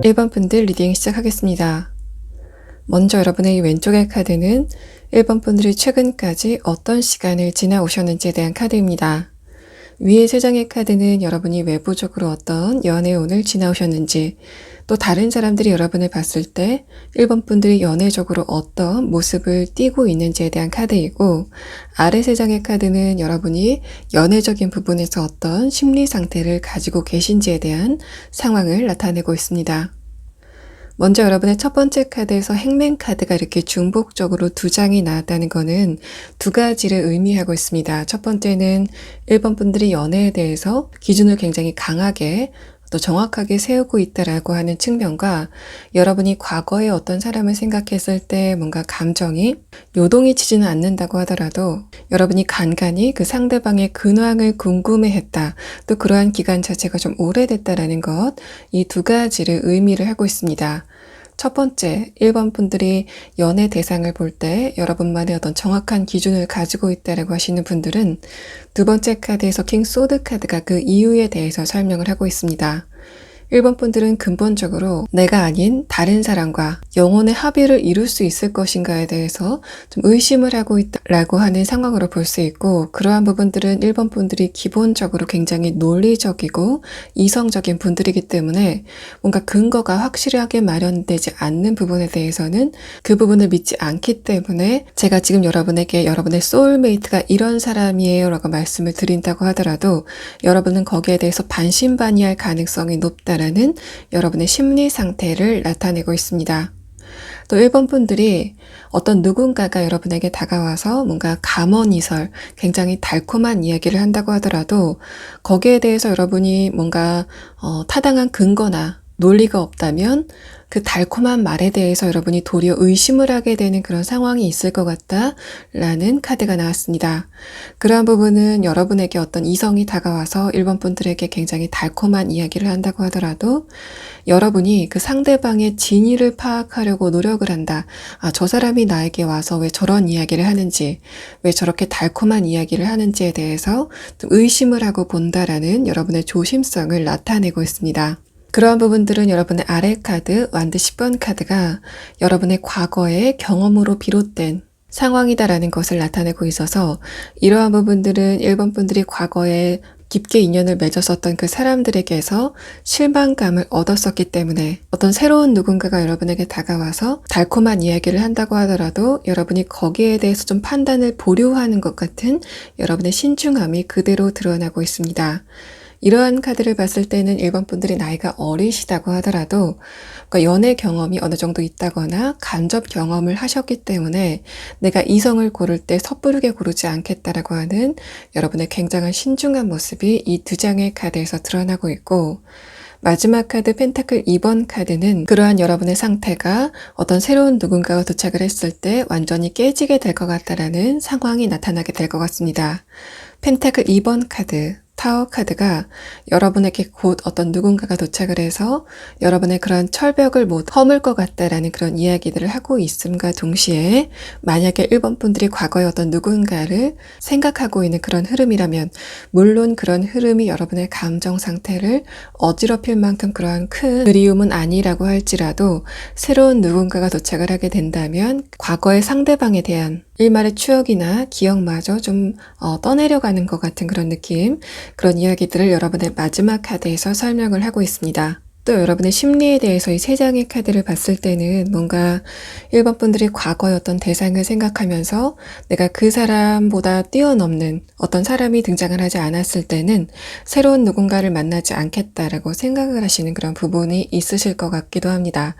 1번 분들 리딩 시작하겠습니다. 먼저 여러분의 왼쪽의 카드는 1번 분들이 최근까지 어떤 시간을 지나오셨는지에 대한 카드입니다. 위에 3장의 카드는 여러분이 외부적으로 어떤 연애운을 지나오셨는지, 또 다른 사람들이 여러분을 봤을 때 1번 분들이 연애적으로 어떤 모습을 띠고 있는지에 대한 카드이고, 아래 3장의 카드는 여러분이 연애적인 부분에서 어떤 심리 상태를 가지고 계신지에 대한 상황을 나타내고 있습니다. 먼저 여러분의 첫 번째 카드에서 행맨 카드가 이렇게 중복적으로 2장이 나왔다는 것은 2가지를 의미하고 있습니다. 첫 번째는 1번 분들이 연애에 대해서 기준을 굉장히 강하게 또 정확하게 세우고 있다라고 하는 측면과, 여러분이 과거에 어떤 사람을 생각했을 때 뭔가 감정이 요동이 치지는 않는다고 하더라도 여러분이 간간히 그 상대방의 근황을 궁금해했다, 또 그러한 기간 자체가 좀 오래됐다라는 것, 이 2가지를 의미를 하고 있습니다. 첫 번째, 1번 분들이 연애 대상을 볼 때 여러분만의 어떤 정확한 기준을 가지고 있다라고 하시는 분들은 두 번째 카드에서 킹 소드 카드가 그 이유에 대해서 설명을 하고 있습니다. 1번 분들은 근본적으로 내가 아닌 다른 사람과 영혼의 합의를 이룰 수 있을 것인가에 대해서 좀 의심을 하고 있다라고 하는 상황으로 볼 수 있고, 그러한 부분들은 1번 분들이 기본적으로 굉장히 논리적이고 이성적인 분들이기 때문에 뭔가 근거가 확실하게 마련되지 않는 부분에 대해서는 그 부분을 믿지 않기 때문에, 제가 지금 여러분에게 여러분의 소울메이트가 이런 사람이에요 라고 말씀을 드린다고 하더라도 여러분은 거기에 대해서 반신반의할 가능성이 높다 라는 여러분의 심리 상태를 나타내고 있습니다. 또 1번 분들이 어떤 누군가가 여러분에게 다가와서 뭔가 감언이설, 굉장히 달콤한 이야기를 한다고 하더라도 거기에 대해서 여러분이 뭔가 타당한 근거나 논리가 없다면 그 달콤한 말에 대해서 여러분이 도리어 의심을 하게 되는 그런 상황이 있을 것 같다라는 카드가 나왔습니다. 그러한 부분은 여러분에게 어떤 이성이 다가와서 1번 분들에게 굉장히 달콤한 이야기를 한다고 하더라도 여러분이 그 상대방의 진위를 파악하려고 노력을 한다. 저 사람이 나에게 와서 왜 저런 이야기를 하는지, 왜 저렇게 달콤한 이야기를 하는지에 대해서 좀 의심을 하고 본다라는 여러분의 조심성을 나타내고 있습니다. 그러한 부분들은 여러분의 아래 카드, 완드 10번 카드가 여러분의 과거의 경험으로 비롯된 상황이다라는 것을 나타내고 있어서, 이러한 부분들은 1번 분들이 과거에 깊게 인연을 맺었었던 그 사람들에게서 실망감을 얻었었기 때문에 어떤 새로운 누군가가 여러분에게 다가와서 달콤한 이야기를 한다고 하더라도 여러분이 거기에 대해서 좀 판단을 보류하는 것 같은 여러분의 신중함이 그대로 드러나고 있습니다. 이러한 카드를 봤을 때는 1번 분들이 나이가 어리시다고 하더라도 그러니까 연애 경험이 어느 정도 있다거나 간접 경험을 하셨기 때문에 내가 이성을 고를 때 섣부르게 고르지 않겠다라고 하는 여러분의 굉장한 신중한 모습이 이 2장의 카드에서 드러나고 있고, 마지막 카드 펜타클 2번 카드는 그러한 여러분의 상태가 어떤 새로운 누군가가 도착을 했을 때 완전히 깨지게 될 것 같다라는 상황이 나타나게 될 것 같습니다. 펜타클 2번 카드, 타워 카드가 여러분에게 곧 어떤 누군가가 도착을 해서 여러분의 그런 철벽을 못 허물 것 같다라는 그런 이야기들을 하고 있음과 동시에, 만약에 1번 분들이 과거에 어떤 누군가를 생각하고 있는 그런 흐름이라면, 물론 그런 흐름이 여러분의 감정 상태를 어지럽힐 만큼 그러한 큰 그리움은 아니라고 할지라도 새로운 누군가가 도착을 하게 된다면 과거의 상대방에 대한 일말의 추억이나 기억마저 좀 떠내려가는 것 같은 그런 느낌, 그런 이야기들을 여러분의 마지막 카드에서 설명을 하고 있습니다. 또 여러분의 심리에 대해서 이 3장의 카드를 봤을 때는 뭔가 1번 분들이 과거의 어떤 대상을 생각하면서 내가 그 사람보다 뛰어넘는 어떤 사람이 등장을 하지 않았을 때는 새로운 누군가를 만나지 않겠다라고 생각을 하시는 그런 부분이 있으실 것 같기도 합니다.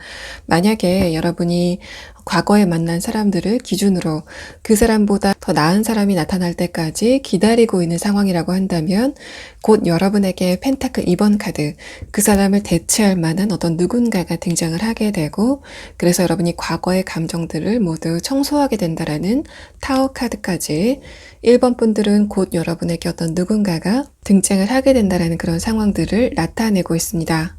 만약에 여러분이 과거에 만난 사람들을 기준으로 그 사람보다 더 나은 사람이 나타날 때까지 기다리고 있는 상황이라고 한다면, 곧 여러분에게 펜타클 2번 카드, 그 사람을 대체할 만한 어떤 누군가가 등장을 하게 되고, 그래서 여러분이 과거의 감정들을 모두 청소하게 된다라는 타워 카드까지 1번 분들은 곧 여러분에게 어떤 누군가가 등장을 하게 된다라는 그런 상황들을 나타내고 있습니다.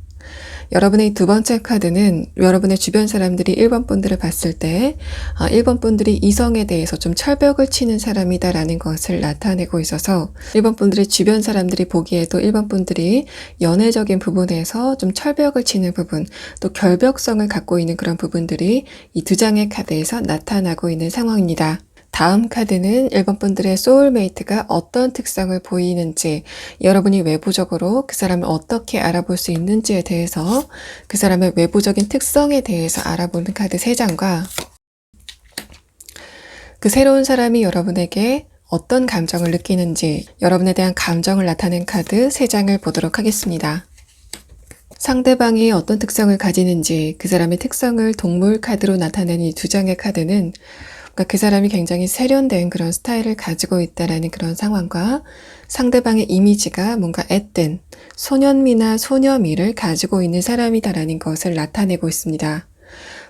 여러분의 두 번째 카드는 여러분의 주변 사람들이 1번 분들을 봤을 때 1번 분들이 이성에 대해서 좀 철벽을 치는 사람이다라는 것을 나타내고 있어서 1번 분들의 주변 사람들이 보기에도 1번 분들이 연애적인 부분에서 좀 철벽을 치는 부분, 또 결벽성을 갖고 있는 그런 부분들이 이 두 장의 카드에서 나타나고 있는 상황입니다. 다음 카드는 1번 분들의 소울메이트가 어떤 특성을 보이는지, 여러분이 외부적으로 그 사람을 어떻게 알아볼 수 있는지에 대해서 그 사람의 외부적인 특성에 대해서 알아보는 카드 3장과 그 새로운 사람이 여러분에게 어떤 감정을 느끼는지, 여러분에 대한 감정을 나타낸 카드 3장을 보도록 하겠습니다. 상대방이 어떤 특성을 가지는지, 그 사람의 특성을 동물 카드로 나타낸 이 두 장의 카드는 그 사람이 굉장히 세련된 그런 스타일을 가지고 있다라는 그런 상황과 상대방의 이미지가 뭔가 앳된 소년미나 소녀미를 가지고 있는 사람이다라는 것을 나타내고 있습니다.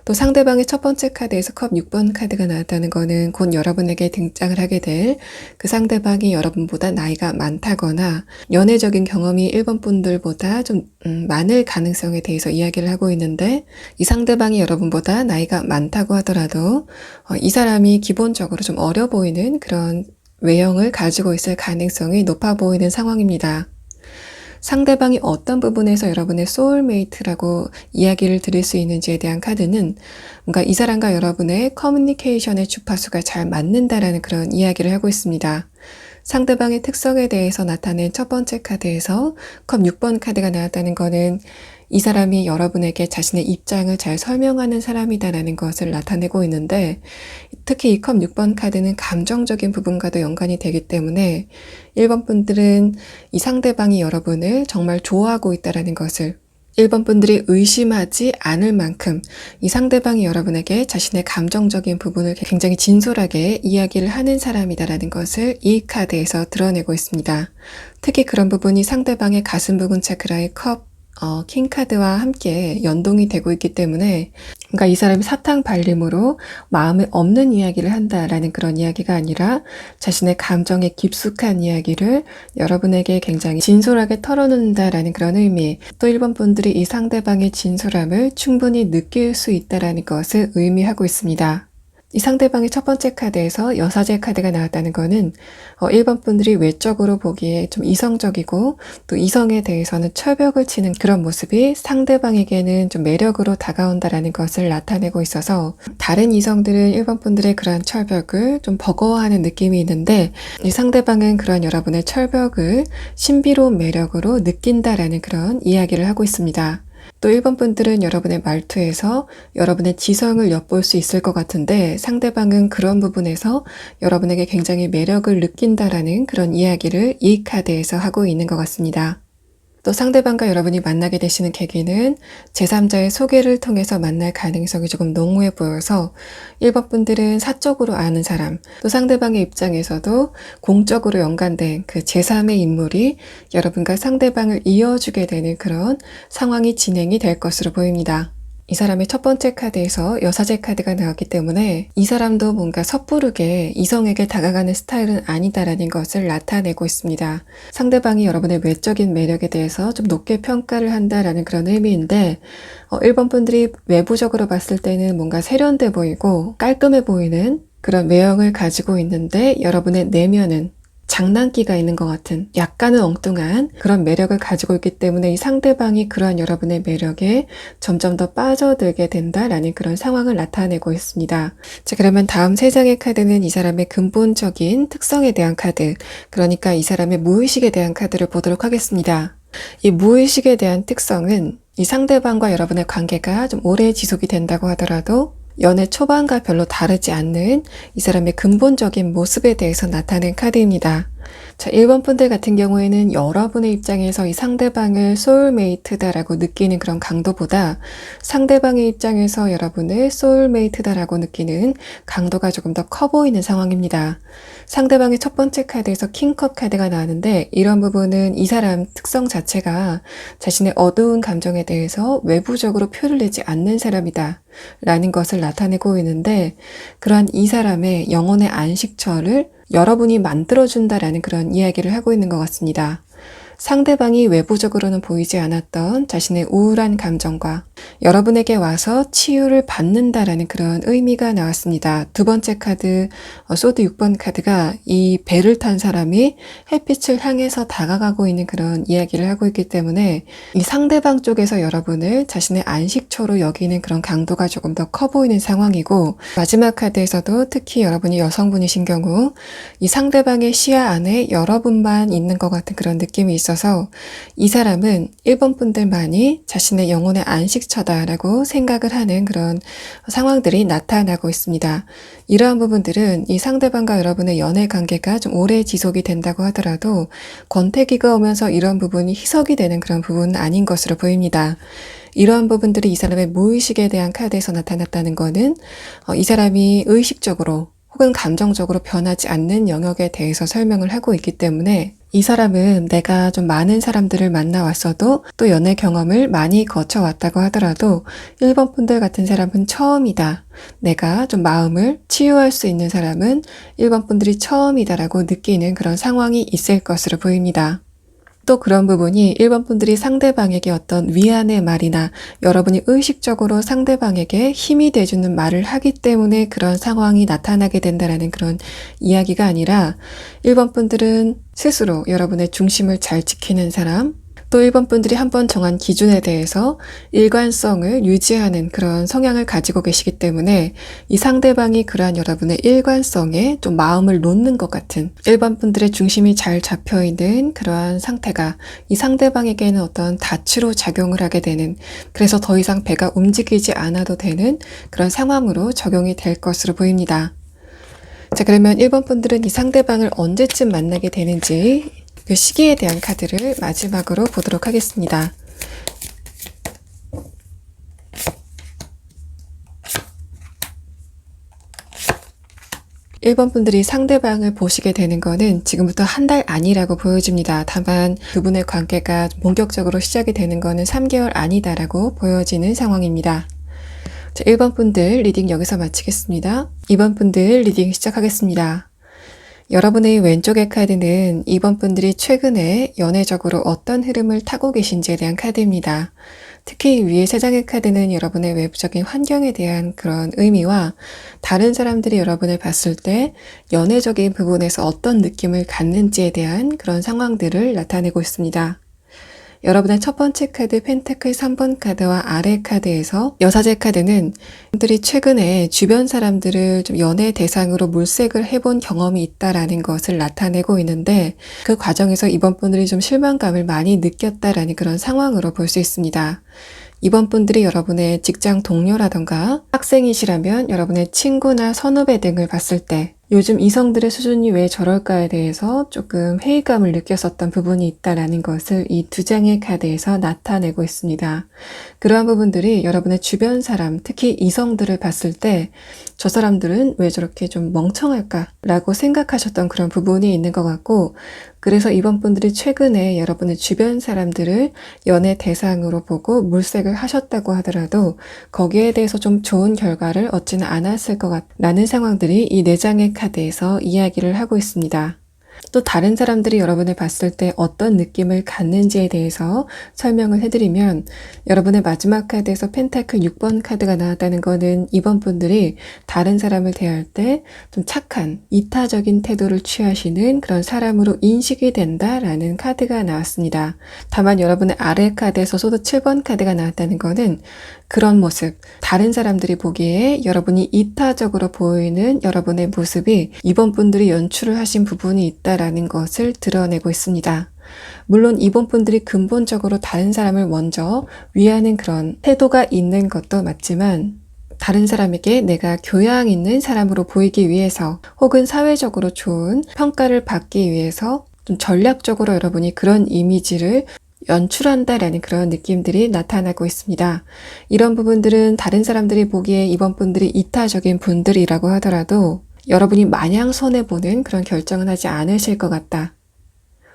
또 상대방의 첫 번째 카드에서 컵 6번 카드가 나왔다는 것은 곧 여러분에게 등장을 하게 될 그 상대방이 여러분보다 나이가 많다거나 연애적인 경험이 1번 분들보다 좀 많을 가능성에 대해서 이야기를 하고 있는데, 이 상대방이 여러분보다 나이가 많다고 하더라도 이 사람이 기본적으로 좀 어려 보이는 그런 외형을 가지고 있을 가능성이 높아 보이는 상황입니다. 상대방이 어떤 부분에서 여러분의 소울메이트라고 이야기를 드릴 수 있는지에 대한 카드는 뭔가 이 사람과 여러분의 커뮤니케이션의 주파수가 잘 맞는다라는 그런 이야기를 하고 있습니다. 상대방의 특성에 대해서 나타낸 첫 번째 카드에서 컵 6번 카드가 나왔다는 것은 이 사람이 여러분에게 자신의 입장을 잘 설명하는 사람이다라는 것을 나타내고 있는데, 특히 이 컵 6번 카드는 감정적인 부분과도 연관이 되기 때문에 1번 분들은 이 상대방이 여러분을 정말 좋아하고 있다라는 것을 1번 분들이 의심하지 않을 만큼 이 상대방이 여러분에게 자신의 감정적인 부분을 굉장히 진솔하게 이야기를 하는 사람이다라는 것을 이 카드에서 드러내고 있습니다. 특히 그런 부분이 상대방의 가슴 부근 차크라의 킹카드와 함께 연동이 되고 있기 때문에, 그러니까 이 사람이 사탕 발림으로 마음에 없는 이야기를 한다라는 그런 이야기가 아니라 자신의 감정에 깊숙한 이야기를 여러분에게 굉장히 진솔하게 털어놓는다라는 그런 의미, 또 1번 분들이 이 상대방의 진솔함을 충분히 느낄 수 있다라는 것을 의미하고 있습니다. 이 상대방의 첫 번째 카드에서 여사제 카드가 나왔다는 것은 1번 분들이 외적으로 보기에 좀 이성적이고 또 이성에 대해서는 철벽을 치는 그런 모습이 상대방에게는 좀 매력으로 다가온다라는 것을 나타내고 있어서, 다른 이성들은 1번 분들의 그러한 철벽을 좀 버거워하는 느낌이 있는데, 이 상대방은 그런 여러분의 철벽을 신비로운 매력으로 느낀다라는 그런 이야기를 하고 있습니다. 또 1번 분들은 여러분의 말투에서 여러분의 지성을 엿볼 수 있을 것 같은데, 상대방은 그런 부분에서 여러분에게 굉장히 매력을 느낀다라는 그런 이야기를 이 카드에서 하고 있는 것 같습니다. 또 상대방과 여러분이 만나게 되시는 계기는 제3자의 소개를 통해서 만날 가능성이 조금 농후해 보여서 1번 분들은 사적으로 아는 사람, 또 상대방의 입장에서도 공적으로 연관된 그 제3의 인물이 여러분과 상대방을 이어주게 되는 그런 상황이 진행이 될 것으로 보입니다. 이 사람의 첫 번째 카드에서 여사제 카드가 나왔기 때문에 이 사람도 뭔가 섣부르게 이성에게 다가가는 스타일은 아니다라는 것을 나타내고 있습니다. 상대방이 여러분의 외적인 매력에 대해서 좀 높게 평가를 한다라는 그런 의미인데, 1번 분들이 외부적으로 봤을 때는 뭔가 세련돼 보이고 깔끔해 보이는 그런 외형을 가지고 있는데, 여러분의 내면은 장난기가 있는 것 같은 약간은 엉뚱한 그런 매력을 가지고 있기 때문에 이 상대방이 그러한 여러분의 매력에 점점 더 빠져들게 된다라는 그런 상황을 나타내고 있습니다. 자, 그러면 다음 3장의 카드는 이 사람의 근본적인 특성에 대한 카드, 그러니까 이 사람의 무의식에 대한 카드를 보도록 하겠습니다. 이 무의식에 대한 특성은 이 상대방과 여러분의 관계가 좀 오래 지속이 된다고 하더라도 연애 초반과 별로 다르지 않는 이 사람의 근본적인 모습에 대해서 나타낸 카드입니다. 자, 1번 분들 같은 경우에는 여러분의 입장에서 이 상대방을 소울메이트다라고 느끼는 그런 강도보다 상대방의 입장에서 여러분을 소울메이트다라고 느끼는 강도가 조금 더 커 보이는 상황입니다. 상대방의 첫 번째 카드에서 킹컵 카드가 나왔는데, 이런 부분은 이 사람 특성 자체가 자신의 어두운 감정에 대해서 외부적으로 표를 내지 않는 사람이다 라는 것을 나타내고 있는데, 그러한 이 사람의 영혼의 안식처를 여러분이 만들어준다라는 그런 이야기를 하고 있는 것 같습니다. 상대방이 외부적으로는 보이지 않았던 자신의 우울한 감정과 여러분에게 와서 치유를 받는다라는 그런 의미가 나왔습니다. 두 번째 카드, 소드 6번 카드가 이 배를 탄 사람이 햇빛을 향해서 다가가고 있는 그런 이야기를 하고 있기 때문에 이 상대방 쪽에서 여러분을 자신의 안식처로 여기는 그런 강도가 조금 더 커 보이는 상황이고, 마지막 카드에서도 특히 여러분이 여성분이신 경우 이 상대방의 시야 안에 여러분만 있는 것 같은 그런 느낌이 있어서 이 사람은 1번 분들만이 자신의 영혼의 안식처다라고 생각을 하는 그런 상황들이 나타나고 있습니다. 이러한 부분들은 이 상대방과 여러분의 연애 관계가 좀 오래 지속이 된다고 하더라도 권태기가 오면서 이런 부분이 희석이 되는 그런 부분은 아닌 것으로 보입니다. 이러한 부분들이 이 사람의 무의식에 대한 카드에서 나타났다는 것은 이 사람이 의식적으로 혹은 감정적으로 변하지 않는 영역에 대해서 설명을 하고 있기 때문에 이 사람은 내가 좀 많은 사람들을 만나왔어도 또 연애 경험을 많이 거쳐왔다고 하더라도 1번 분들 같은 사람은 처음이다. 내가 좀 마음을 치유할 수 있는 사람은 1번 분들이 처음이다라고 느끼는 그런 상황이 있을 것으로 보입니다. 또 그런 부분이 1번 분들이 상대방에게 어떤 위안의 말이나 여러분이 의식적으로 상대방에게 힘이 돼주는 말을 하기 때문에 그런 상황이 나타나게 된다는 그런 이야기가 아니라 1번 분들은 스스로 여러분의 중심을 잘 지키는 사람, 또 1번 분들이 한번 정한 기준에 대해서 일관성을 유지하는 그런 성향을 가지고 계시기 때문에 이 상대방이 그러한 여러분의 일관성에 좀 마음을 놓는 것 같은 1번 분들의 중심이 잘 잡혀있는 그러한 상태가 이 상대방에게는 어떤 닻으로 작용을 하게 되는, 그래서 더 이상 배가 움직이지 않아도 되는 그런 상황으로 적용이 될 것으로 보입니다. 자, 그러면 1번 분들은 이 상대방을 언제쯤 만나게 되는지 그 시기에 대한 카드를 마지막으로 보도록 하겠습니다. (1번) 분들이 상대방을 보시게 되는 거는 지금부터 한 달 아니라고 보여집니다. 다만 그분의 관계가 본격적으로 시작이 되는 거는 3개월 아니다라고 보여지는 상황입니다. 자, 1번 분들 리딩 여기서 마치겠습니다. 2번 분들 리딩 시작하겠습니다. 여러분의 왼쪽의 카드는 2번 분들이 최근에 연애적으로 어떤 흐름을 타고 계신지에 대한 카드입니다. 특히 위에 3장의 카드는 여러분의 외부적인 환경에 대한 그런 의미와 다른 사람들이 여러분을 봤을 때 연애적인 부분에서 어떤 느낌을 갖는지에 대한 그런 상황들을 나타내고 있습니다. 여러분의 첫 번째 카드 펜타클 3번 카드와 아래 카드에서 여사제 카드는 분들이 최근에 주변 사람들을 좀 연애 대상으로 물색을 해본 경험이 있다라는 것을 나타내고 있는데, 그 과정에서 이번 분들이 좀 실망감을 많이 느꼈다라는 그런 상황으로 볼 수 있습니다. 이번 분들이 여러분의 직장 동료라던가 학생이시라면 여러분의 친구나 선후배 등을 봤을 때 요즘 이성들의 수준이 왜 저럴까에 대해서 조금 회의감을 느꼈었던 부분이 있다라는 것을 이 2장의 카드에서 나타내고 있습니다. 그러한 부분들이 여러분의 주변 사람, 특히 이성들을 봤을 때 저 사람들은 왜 저렇게 좀 멍청할까? 라고 생각하셨던 그런 부분이 있는 것 같고, 그래서 이번 분들이 최근에 여러분의 주변 사람들을 연애 대상으로 보고 물색을 하셨다고 하더라도 거기에 대해서 좀 좋은 결과를 얻지는 않았을 것 같다는 상황들이 이 4장의 카드에서 이야기를 하고 있습니다. 또 다른 사람들이 여러분을 봤을 때 어떤 느낌을 갖는지에 대해서 설명을 해드리면, 여러분의 마지막 카드에서 펜타클 6번 카드가 나왔다는 것은 이번 분들이 다른 사람을 대할 때 좀 착한 이타적인 태도를 취하시는 그런 사람으로 인식이 된다라는 카드가 나왔습니다. 다만 여러분의 아래 카드에서 소드 7번 카드가 나왔다는 것은 그런 모습, 다른 사람들이 보기에 여러분이 이타적으로 보이는 여러분의 모습이 이번 분들이 연출을 하신 부분이 있다라는 것을 드러내고 있습니다. 물론 이번 분들이 근본적으로 다른 사람을 먼저 위하는 그런 태도가 있는 것도 맞지만, 다른 사람에게 내가 교양 있는 사람으로 보이기 위해서 혹은 사회적으로 좋은 평가를 받기 위해서 좀 전략적으로 여러분이 그런 이미지를 연출한다라는 그런 느낌들이 나타나고 있습니다. 이런 부분들은 다른 사람들이 보기에 이번 분들이 이타적인 분들이라고 하더라도 여러분이 마냥 손해보는 그런 결정은 하지 않으실 것 같다.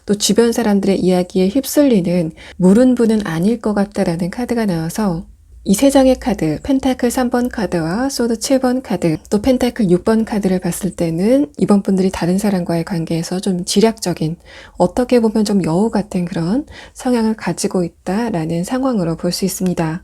또 주변 사람들의 이야기에 휩쓸리는 무른 분은 아닐 것 같다라는 카드가 나와서 이 세 장의 카드, 펜타클 3번 카드와 소드 7번 카드, 또 펜타클 6번 카드를 봤을 때는 이번 분들이 다른 사람과의 관계에서 좀 지략적인, 어떻게 보면 좀 여우 같은 그런 성향을 가지고 있다라는 상황으로 볼 수 있습니다.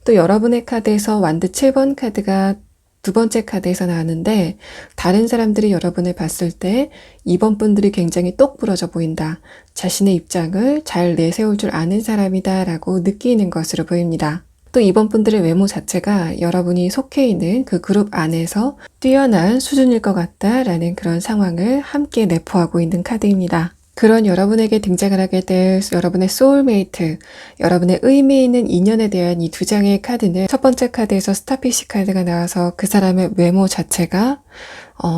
또 여러분의 카드에서 완드 7번 카드가 두 번째 카드에서 나왔는데, 다른 사람들이 여러분을 봤을 때 이번 분들이 굉장히 똑 부러져 보인다. 자신의 입장을 잘 내세울 줄 아는 사람이다 라고 느끼는 것으로 보입니다. 또 이번 분들의 외모 자체가 여러분이 속해 있는 그 그룹 안에서 뛰어난 수준일 것 같다라는 그런 상황을 함께 내포하고 있는 카드입니다. 그런 여러분에게 등장을 하게 될 여러분의 소울메이트, 여러분의 의미 있는 인연에 대한 이 두 장의 카드는 첫 번째 카드에서 스타피쉬 카드가 나와서 그 사람의 외모 자체가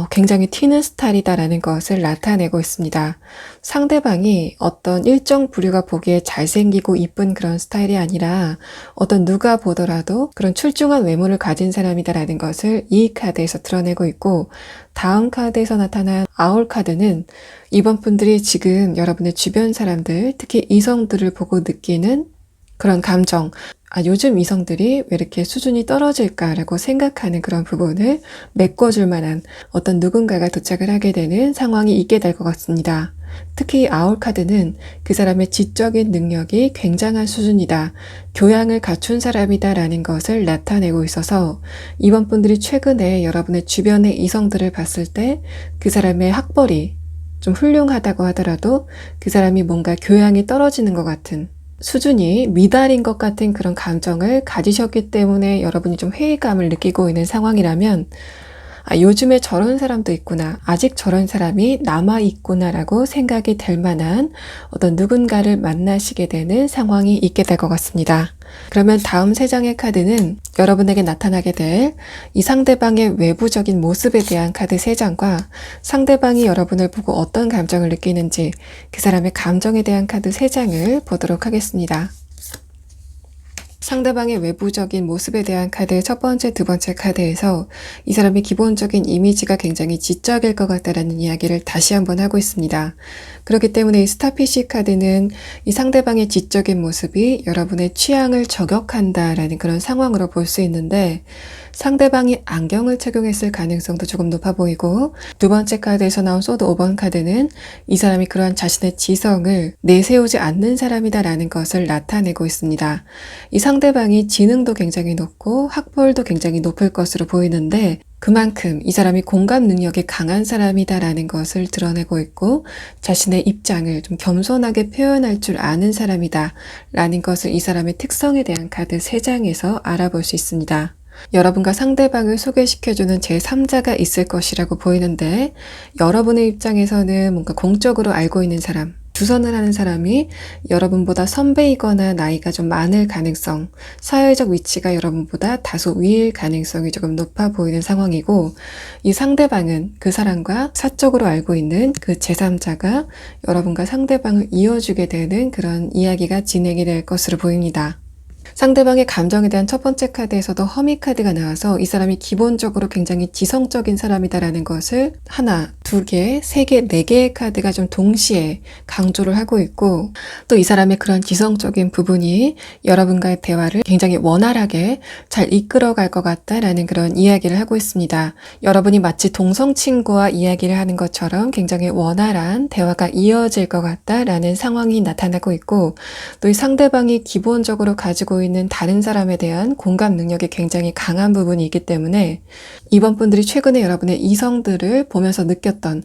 굉장히 튀는 스타일이다라는 것을 나타내고 있습니다. 상대방이 어떤 일정 부류가 보기에 잘생기고 이쁜 그런 스타일이 아니라 어떤 누가 보더라도 그런 출중한 외모를 가진 사람이다라는 것을 이 카드에서 드러내고 있고, 다음 카드에서 나타난 아울 카드는 이번 분들이 지금 여러분의 주변 사람들, 특히 이성들을 보고 느끼는 그런 감정, 요즘 이성들이 왜 이렇게 수준이 떨어질까라고 생각하는 그런 부분을 메꿔줄 만한 어떤 누군가가 도착을 하게 되는 상황이 있게 될 것 같습니다. 특히 아울 카드는 그 사람의 지적인 능력이 굉장한 수준이다, 교양을 갖춘 사람이다 라는 것을 나타내고 있어서 이번 분들이 최근에 여러분의 주변의 이성들을 봤을 때 그 사람의 학벌이 좀 훌륭하다고 하더라도 그 사람이 뭔가 교양이 떨어지는 것 같은, 수준이 미달인 것 같은 그런 감정을 가지셨기 때문에 여러분이 좀 회의감을 느끼고 있는 상황이라면, 요즘에 저런 사람도 있구나, 아직 저런 사람이 남아있구나 라고 생각이 될 만한 어떤 누군가를 만나시게 되는 상황이 있게 될 것 같습니다. 그러면 다음 세 장의 카드는 여러분에게 나타나게 될 이 상대방의 외부적인 모습에 대한 카드 세 장과 상대방이 여러분을 보고 어떤 감정을 느끼는지 그 사람의 감정에 대한 카드 세 장을 보도록 하겠습니다. 상대방의 외부적인 모습에 대한 카드의 첫 번째, 두 번째 카드에서 이 사람의 기본적인 이미지가 굉장히 지적일 것 같다라는 이야기를 다시 한번 하고 있습니다. 그렇기 때문에 이 스타피쉬 카드는 이 상대방의 지적인 모습이 여러분의 취향을 저격한다라는 그런 상황으로 볼 수 있는데, 상대방이 안경을 착용했을 가능성도 조금 높아 보이고, 두 번째 카드에서 나온 소드 5번 카드는 이 사람이 그러한 자신의 지성을 내세우지 않는 사람이다라는 것을 나타내고 있습니다. 이 상대방이 지능도 굉장히 높고 학벌도 굉장히 높을 것으로 보이는데, 그만큼 이 사람이 공감 능력이 강한 사람이다라는 것을 드러내고 있고, 자신의 입장을 좀 겸손하게 표현할 줄 아는 사람이다 라는 것을 이 사람의 특성에 대한 카드 3장에서 알아볼 수 있습니다. 여러분과 상대방을 소개시켜주는 제3자가 있을 것이라고 보이는데, 여러분의 입장에서는 뭔가 공적으로 알고 있는 사람, 주선을 하는 사람이 여러분보다 선배이거나 나이가 좀 많을 가능성, 사회적 위치가 여러분보다 다소 위일 가능성이 조금 높아 보이는 상황이고, 이 상대방은 그 사람과 사적으로 알고 있는 그 제3자가 여러분과 상대방을 이어주게 되는 그런 이야기가 진행이 될 것으로 보입니다. 상대방의 감정에 대한 첫 번째 카드에서도 허미 카드가 나와서 이 사람이 기본적으로 굉장히 지성적인 사람이다라는 것을 하나, 두 개, 세 개, 네 개의 카드가 좀 동시에 강조를 하고 있고, 또 이 사람의 그런 지성적인 부분이 여러분과의 대화를 굉장히 원활하게 잘 이끌어갈 것 같다라는 그런 이야기를 하고 있습니다. 여러분이 마치 동성 친구와 이야기를 하는 것처럼 굉장히 원활한 대화가 이어질 것 같다라는 상황이 나타나고 있고, 또 이 상대방이 기본적으로 가지고 있는 다른 사람에 대한 공감 능력이 굉장히 강한 부분이 있기 때문에 이번 분들이 최근에 여러분의 이성들을 보면서 느꼈던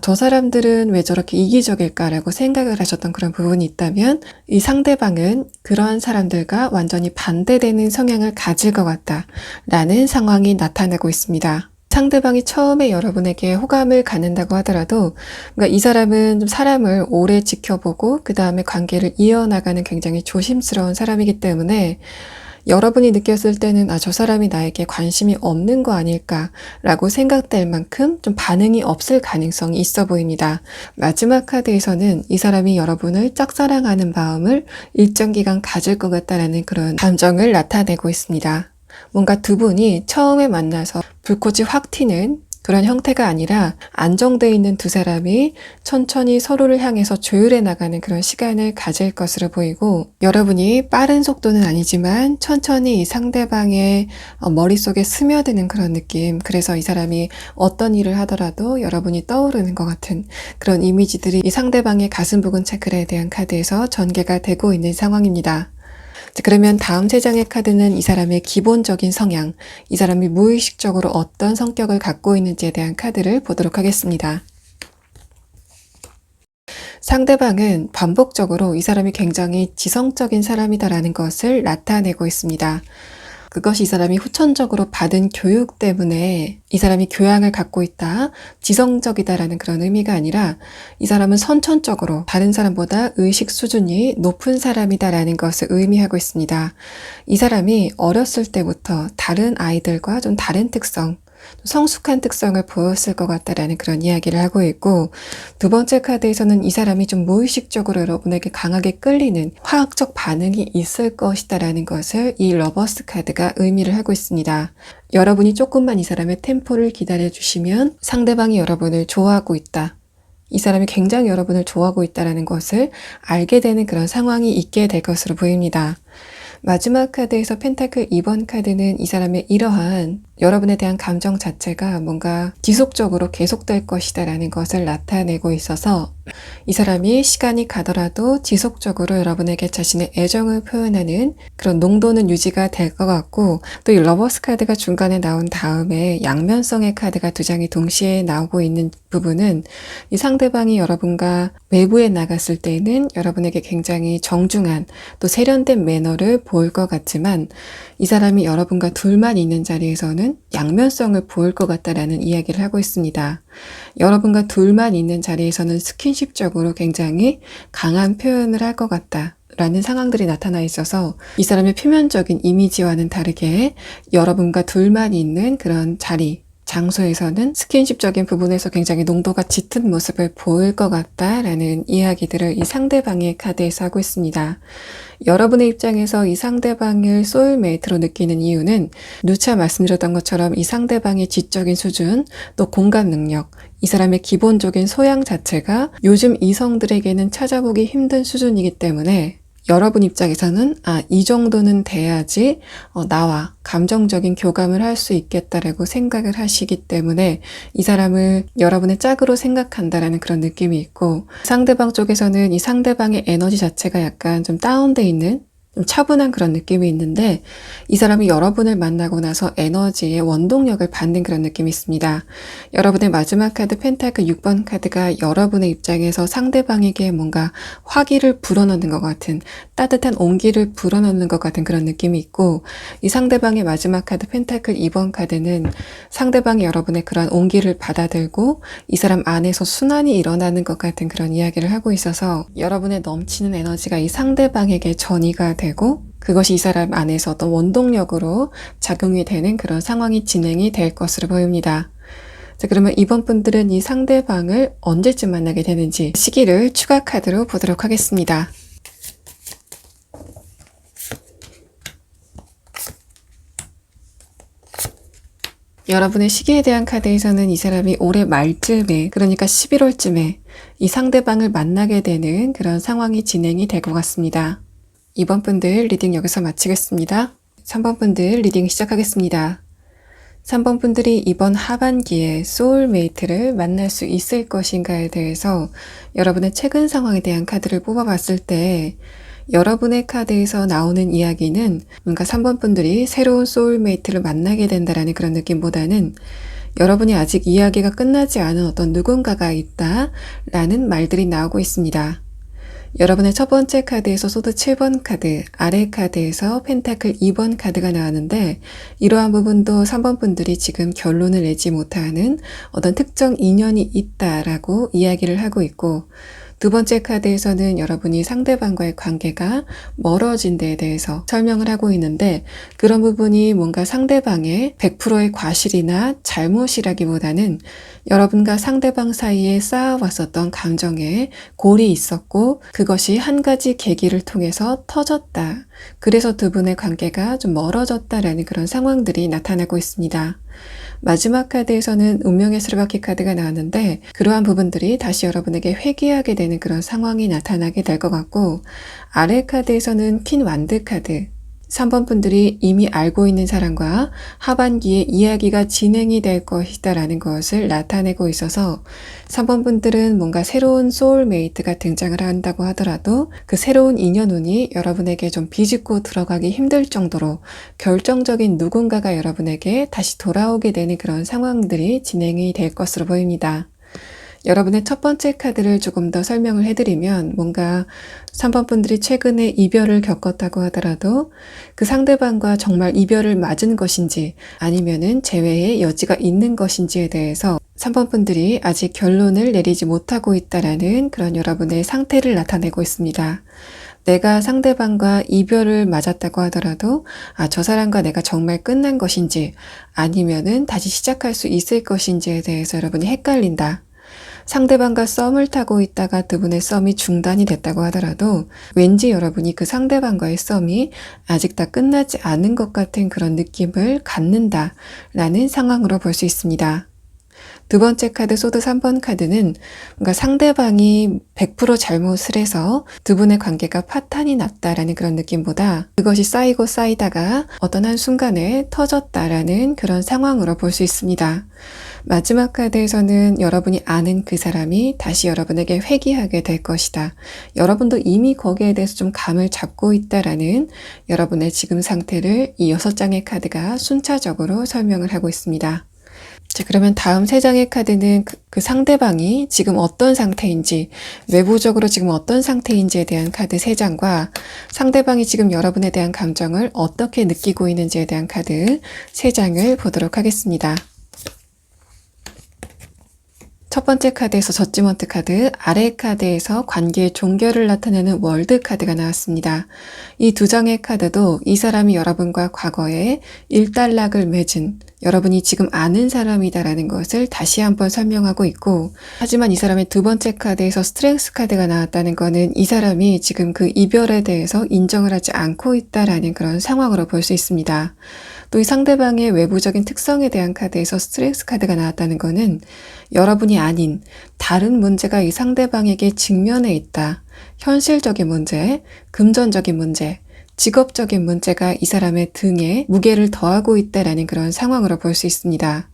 저 사람들은 왜 저렇게 이기적일까라고 생각을 하셨던 그런 부분이 있다면, 이 상대방은 그러한 사람들과 완전히 반대되는 성향을 가질 것 같다라는 상황이 나타나고 있습니다. 상대방이 처음에 여러분에게 호감을 갖는다고 하더라도, 그러니까 이 사람은 좀 사람을 오래 지켜보고 그 다음에 관계를 이어나가는 굉장히 조심스러운 사람이기 때문에 여러분이 느꼈을 때는 저 사람이 나에게 관심이 없는 거 아닐까라고 생각될 만큼 좀 반응이 없을 가능성이 있어 보입니다. 마지막 카드에서는 이 사람이 여러분을 짝사랑하는 마음을 일정 기간 가질 것 같다라는 그런 감정을 나타내고 있습니다. 뭔가 두 분이 처음에 만나서 불꽃이 확 튀는 그런 형태가 아니라 안정되어 있는 두 사람이 천천히 서로를 향해서 조율해 나가는 그런 시간을 가질 것으로 보이고, 여러분이 빠른 속도는 아니지만 천천히 이 상대방의 머릿속에 스며드는 그런 느낌, 그래서 이 사람이 어떤 일을 하더라도 여러분이 떠오르는 것 같은 그런 이미지들이 이 상대방의 가슴 부근 차크라에 대한 카드에서 전개가 되고 있는 상황입니다. 자, 그러면 다음 3장의 카드는 이 사람의 기본적인 성향, 이 사람이 무의식적으로 어떤 성격을 갖고 있는지에 대한 카드를 보도록 하겠습니다. 상대방은 반복적으로 이 사람이 굉장히 지성적인 사람이다라는 것을 나타내고 있습니다. 그것이 이 사람이 후천적으로 받은 교육 때문에 이 사람이 교양을 갖고 있다, 지성적이다라는 그런 의미가 아니라 이 사람은 선천적으로 다른 사람보다 의식 수준이 높은 사람이다라는 것을 의미하고 있습니다. 이 사람이 어렸을 때부터 다른 아이들과 좀 다른 특성, 성숙한 특성을 보였을 것 같다라는 그런 이야기를 하고 있고, 두 번째 카드에서는 이 사람이 좀 무의식적으로 여러분에게 강하게 끌리는 화학적 반응이 있을 것이다라는 것을 이 러버스 카드가 의미를 하고 있습니다. 여러분이 조금만 이 사람의 템포를 기다려주시면 상대방이 여러분을 좋아하고 있다, 이 사람이 굉장히 여러분을 좋아하고 있다는 것을 알게 되는 그런 상황이 있게 될 것으로 보입니다. 마지막 카드에서 펜타클 2번 카드는 이 사람의 이러한 여러분에 대한 감정 자체가 뭔가 지속적으로 계속될 것이다 라는 것을 나타내고 있어서 이 사람이 시간이 가더라도 지속적으로 여러분에게 자신의 애정을 표현하는 그런 농도는 유지가 될 것 같고, 또 이 러버스 카드가 중간에 나온 다음에 양면성의 카드가 두 장이 동시에 나오고 있는 부분은 이 상대방이 여러분과 외부에 나갔을 때에는 여러분에게 굉장히 정중한 또 세련된 매너를 보일 것 같지만, 이 사람이 여러분과 둘만 있는 자리에서는 양면성을 보일 것 같다라는 이야기를 하고 있습니다. 여러분과 둘만 있는 자리에서는 스킨십적으로 굉장히 강한 표현을 할 것 같다 라는 상황들이 나타나 있어서 이 사람의 표면적인 이미지와는 다르게 여러분과 둘만 있는 그런 자리, 장소에서는 스킨십적인 부분에서 굉장히 농도가 짙은 모습을 보일 것 같다라는 이야기들을 이 상대방의 카드에서 하고 있습니다. 여러분의 입장에서 이 상대방을 소울메이트로 느끼는 이유는 누차 말씀드렸던 것처럼 이 상대방의 지적인 수준, 또 공감 능력, 이 사람의 기본적인 소양 자체가 요즘 이성들에게는 찾아보기 힘든 수준이기 때문에 여러분 입장에서는 이 정도는 돼야지 나와 감정적인 교감을 할 수 있겠다라고 생각을 하시기 때문에 이 사람을 여러분의 짝으로 생각한다라는 그런 느낌이 있고, 상대방 쪽에서는 이 상대방의 에너지 자체가 약간 좀 다운돼 있는, 좀 차분한 그런 느낌이 있는데, 이 사람이 여러분을 만나고 나서 에너지의 원동력을 받는 그런 느낌이 있습니다. 여러분의 마지막 카드 펜타클 6번 카드가 여러분의 입장에서 상대방에게 뭔가 화기를 불어넣는 것 같은, 따뜻한 온기를 불어넣는 것 같은 그런 느낌이 있고, 이 상대방의 마지막 카드 펜타클 2번 카드는 상대방이 여러분의 그런 온기를 받아들고 이 사람 안에서 순환이 일어나는 것 같은 그런 이야기를 하고 있어서 여러분의 넘치는 에너지가 이 상대방에게 전이가 되고, 그것이 이 사람 안에서 어떤 원동력으로 작용이 되는 그런 상황이 진행이 될 것으로 보입니다. 자, 그러면 이번 분들은 이 상대방을 언제쯤 만나게 되는지 시기를 추가 카드로 보도록 하겠습니다. 여러분의 시기에 대한 카드에서는 이 사람이 올해 말쯤에, 그러니까 11월쯤에 이 상대방을 만나게 되는 그런 상황이 진행이 될 것 같습니다. 2번 분들 리딩 여기서 마치겠습니다. 3번 분들 리딩 시작하겠습니다. 3번 분들이 이번 하반기에 소울메이트를 만날 수 있을 것인가에 대해서 여러분의 최근 상황에 대한 카드를 뽑아봤을 때 여러분의 카드에서 나오는 이야기는 뭔가 3번 분들이 새로운 소울메이트를 만나게 된다라는 그런 느낌보다는 여러분이 아직 이야기가 끝나지 않은 어떤 누군가가 있다라는 말들이 나오고 있습니다. 여러분의 첫 번째 카드에서 소드 7번 카드, 아래 카드에서 펜타클 2번 카드가 나왔는데, 이러한 부분도 3번 분들이 지금 결론을 내지 못하는 어떤 특정 인연이 있다라고 이야기를 하고 있고, 두 번째 카드에서는 여러분이 상대방과의 관계가 멀어진 데에 대해서 설명을 하고 있는데, 그런 부분이 뭔가 상대방의 100%의 과실이나 잘못이라기보다는 여러분과 상대방 사이에 쌓아왔었던 감정에 골이 있었고, 그것이 한 가지 계기를 통해서 터졌다. 그래서 두 분의 관계가 좀 멀어졌다라는 그런 상황들이 나타나고 있습니다. 마지막 카드에서는 운명의 수레바퀴 카드가 나왔는데 그러한 부분들이 다시 여러분에게 회귀하게 되는 그런 상황이 나타나게 될 것 같고, 아래 카드에서는 퀸 완드 카드, 3번 분들이 이미 알고 있는 사람과 하반기에 이야기가 진행이 될 것이다 라는 것을 나타내고 있어서 3번 분들은 뭔가 새로운 소울메이트가 등장을 한다고 하더라도 그 새로운 인연운이 여러분에게 좀 비집고 들어가기 힘들 정도로 결정적인 누군가가 여러분에게 다시 돌아오게 되는 그런 상황들이 진행이 될 것으로 보입니다. 여러분의 첫 번째 카드를 조금 더 설명을 해드리면, 뭔가 3번 분들이 최근에 이별을 겪었다고 하더라도 그 상대방과 정말 이별을 맞은 것인지 아니면은 재회의 여지가 있는 것인지에 대해서 3번 분들이 아직 결론을 내리지 못하고 있다라는 그런 여러분의 상태를 나타내고 있습니다. 내가 상대방과 이별을 맞았다고 하더라도 저 사람과 내가 정말 끝난 것인지 아니면은 다시 시작할 수 있을 것인지에 대해서 여러분이 헷갈린다. 상대방과 썸을 타고 있다가 두 분의 썸이 중단이 됐다고 하더라도 왠지 여러분이 그 상대방과의 썸이 아직 다 끝나지 않은 것 같은 그런 느낌을 갖는다라는 상황으로 볼 수 있습니다. 두 번째 카드 소드 3번 카드는 뭔가 상대방이 100% 잘못을 해서 두 분의 관계가 파탄이 났다라는 그런 느낌보다 그것이 쌓이고 쌓이다가 어떤 한순간에 터졌다라는 그런 상황으로 볼 수 있습니다. 마지막 카드에서는 여러분이 아는 그 사람이 다시 여러분에게 회귀하게 될 것이다. 여러분도 이미 거기에 대해서 좀 감을 잡고 있다라는 여러분의 지금 상태를 이 6장의 카드가 순차적으로 설명을 하고 있습니다. 자, 그러면 다음 3장의 카드는 그 상대방이 지금 어떤 상태인지, 외부적으로 지금 어떤 상태인지에 대한 카드 3장과 상대방이 지금 여러분에 대한 감정을 어떻게 느끼고 있는지에 대한 카드 3장을 보도록 하겠습니다. 첫 번째 카드에서 저지먼트 카드, 아래 카드에서 관계의 종결을 나타내는 월드 카드가 나왔습니다. 이 두 장의 카드도 이 사람이 여러분과 과거에 일단락을 맺은 여러분이 지금 아는 사람이다라는 것을 다시 한번 설명하고 있고, 하지만 이 사람의 두 번째 카드에서 스트렝스 카드가 나왔다는 것은 이 사람이 지금 그 이별에 대해서 인정을 하지 않고 있다라는 그런 상황으로 볼 수 있습니다. 또 이 상대방의 외부적인 특성에 대한 카드에서 스트렝스 카드가 나왔다는 것은 여러분이 아닌 다른 문제가 이 상대방에게 직면해 있다. 현실적인 문제, 금전적인 문제, 직업적인 문제가 이 사람의 등에 무게를 더하고 있다라는 그런 상황으로 볼 수 있습니다.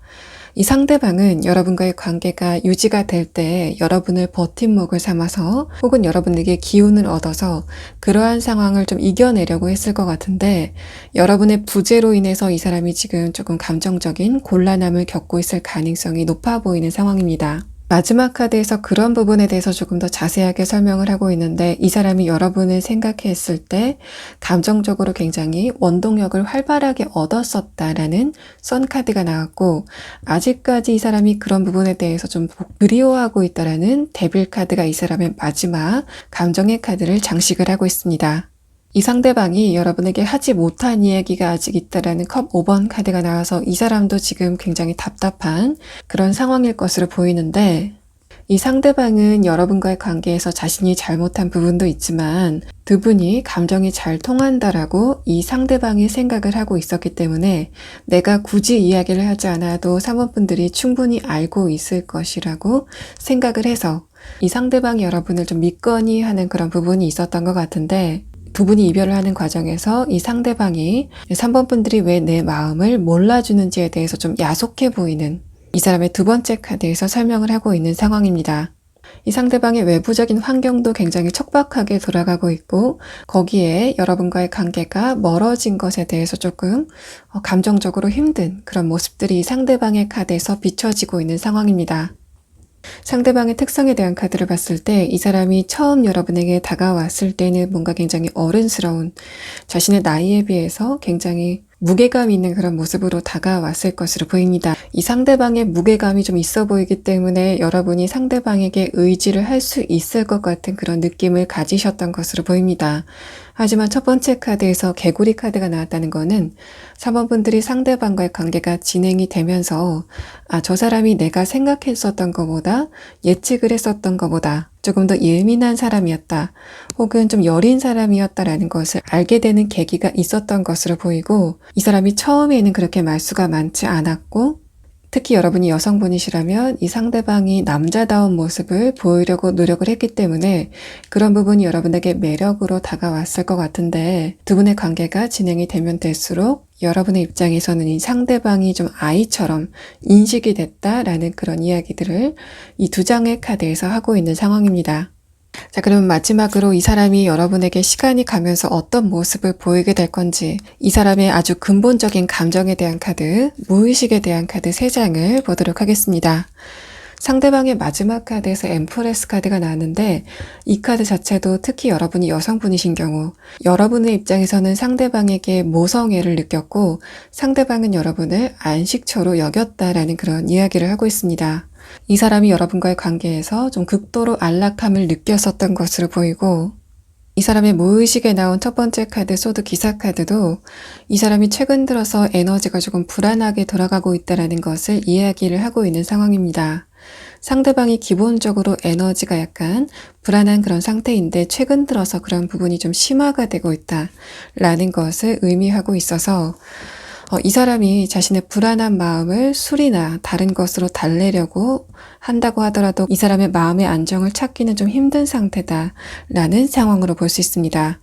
이 상대방은 여러분과의 관계가 유지가 될 때 여러분을 버팀목을 삼아서 혹은 여러분에게 기운을 얻어서 그러한 상황을 좀 이겨내려고 했을 것 같은데, 여러분의 부재로 인해서 이 사람이 지금 조금 감정적인 곤란함을 겪고 있을 가능성이 높아 보이는 상황입니다. 마지막 카드에서 그런 부분에 대해서 조금 더 자세하게 설명을 하고 있는데, 이 사람이 여러분을 생각했을 때 감정적으로 굉장히 원동력을 활발하게 얻었었다라는 선 카드가 나왔고, 아직까지 이 사람이 그런 부분에 대해서 좀 그리워하고 있다라는 데빌 카드가 이 사람의 마지막 감정의 카드를 장식을 하고 있습니다. 이 상대방이 여러분에게 하지 못한 이야기가 아직 있다라는 컵 5번 카드가 나와서 이 사람도 지금 굉장히 답답한 그런 상황일 것으로 보이는데, 이 상대방은 여러분과의 관계에서 자신이 잘못한 부분도 있지만 두 분이 감정이 잘 통한다라고 이 상대방이 생각을 하고 있었기 때문에 내가 굳이 이야기를 하지 않아도 사모분들이 충분히 알고 있을 것이라고 생각을 해서 이 상대방이 여러분을 좀 믿거니 하는 그런 부분이 있었던 것 같은데, 두 분이 이별을 하는 과정에서 이 상대방이 3번 분들이 왜 내 마음을 몰라주는지에 대해서 좀 야속해 보이는 이 사람의 두 번째 카드에서 설명을 하고 있는 상황입니다. 이 상대방의 외부적인 환경도 굉장히 척박하게 돌아가고 있고, 거기에 여러분과의 관계가 멀어진 것에 대해서 조금 감정적으로 힘든 그런 모습들이 이 상대방의 카드에서 비춰지고 있는 상황입니다. 상대방의 특성에 대한 카드를 봤을 때 이 사람이 처음 여러분에게 다가왔을 때는 뭔가 굉장히 어른스러운, 자신의 나이에 비해서 굉장히 무게감 있는 그런 모습으로 다가왔을 것으로 보입니다. 이 상대방의 무게감이 좀 있어 보이기 때문에 여러분이 상대방에게 의지를 할 수 있을 것 같은 그런 느낌을 가지셨던 것으로 보입니다. 하지만 첫 번째 카드에서 개구리 카드가 나왔다는 거는 3번 분들이 상대방과의 관계가 진행이 되면서 저 사람이 내가 생각했었던 것보다, 예측을 했었던 것보다 조금 더 예민한 사람이었다, 혹은 좀 여린 사람이었다라는 것을 알게 되는 계기가 있었던 것으로 보이고, 이 사람이 처음에는 그렇게 말수가 많지 않았고, 특히 여러분이 여성분이시라면 이 상대방이 남자다운 모습을 보이려고 노력을 했기 때문에 그런 부분이 여러분에게 매력으로 다가왔을 것 같은데, 두 분의 관계가 진행이 되면 될수록 여러분의 입장에서는 이 상대방이 좀 아이처럼 인식이 됐다라는 그런 이야기들을 이 두 장의 카드에서 하고 있는 상황입니다. 자, 그러면 마지막으로 이 사람이 여러분에게 시간이 가면서 어떤 모습을 보이게 될 건지, 이 사람의 아주 근본적인 감정에 대한 카드, 무의식에 대한 카드 3장을 보도록 하겠습니다. 상대방의 마지막 카드에서 엠프레스 카드가 나왔는데, 이 카드 자체도 특히 여러분이 여성분이신 경우, 여러분의 입장에서는 상대방에게 모성애를 느꼈고 상대방은 여러분을 안식처로 여겼다라는 그런 이야기를 하고 있습니다. 이 사람이 여러분과의 관계에서 좀 극도로 안락함을 느꼈었던 것으로 보이고, 이 사람의 무의식에 나온 첫 번째 카드 소드 기사 카드도 이 사람이 최근 들어서 에너지가 조금 불안하게 돌아가고 있다는 것을 이야기를 하고 있는 상황입니다. 상대방이 기본적으로 에너지가 약간 불안한 그런 상태인데 최근 들어서 그런 부분이 좀 심화가 되고 있다라는 것을 의미하고 있어서, 이 사람이 자신의 불안한 마음을 술이나 다른 것으로 달래려고 한다고 하더라도 이 사람의 마음의 안정을 찾기는 좀 힘든 상태다라는 상황으로 볼 수 있습니다.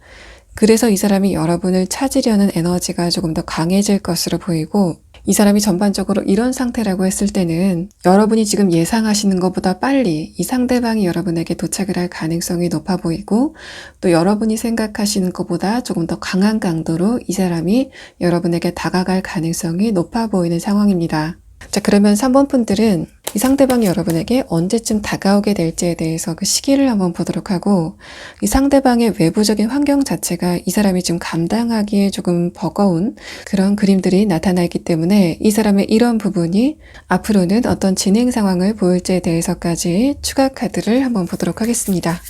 그래서 이 사람이 여러분을 찾으려는 에너지가 조금 더 강해질 것으로 보이고, 이 사람이 전반적으로 이런 상태라고 했을 때는 여러분이 지금 예상하시는 것보다 빨리 이 상대방이 여러분에게 도착을 할 가능성이 높아 보이고, 또 여러분이 생각하시는 것보다 조금 더 강한 강도로 이 사람이 여러분에게 다가갈 가능성이 높아 보이는 상황입니다. 자, 그러면 3번 분들은 이 상대방이 여러분에게 언제쯤 다가오게 될지에 대해서 그 시기를 한번 보도록 하고, 이 상대방의 외부적인 환경 자체가 이 사람이 좀 감당하기에 조금 버거운 그런 그림들이 나타나 있기 때문에 이 사람의 이런 부분이 앞으로는 어떤 진행 상황을 보일지에 대해서까지 추가 카드를 한번 보도록 하겠습니다.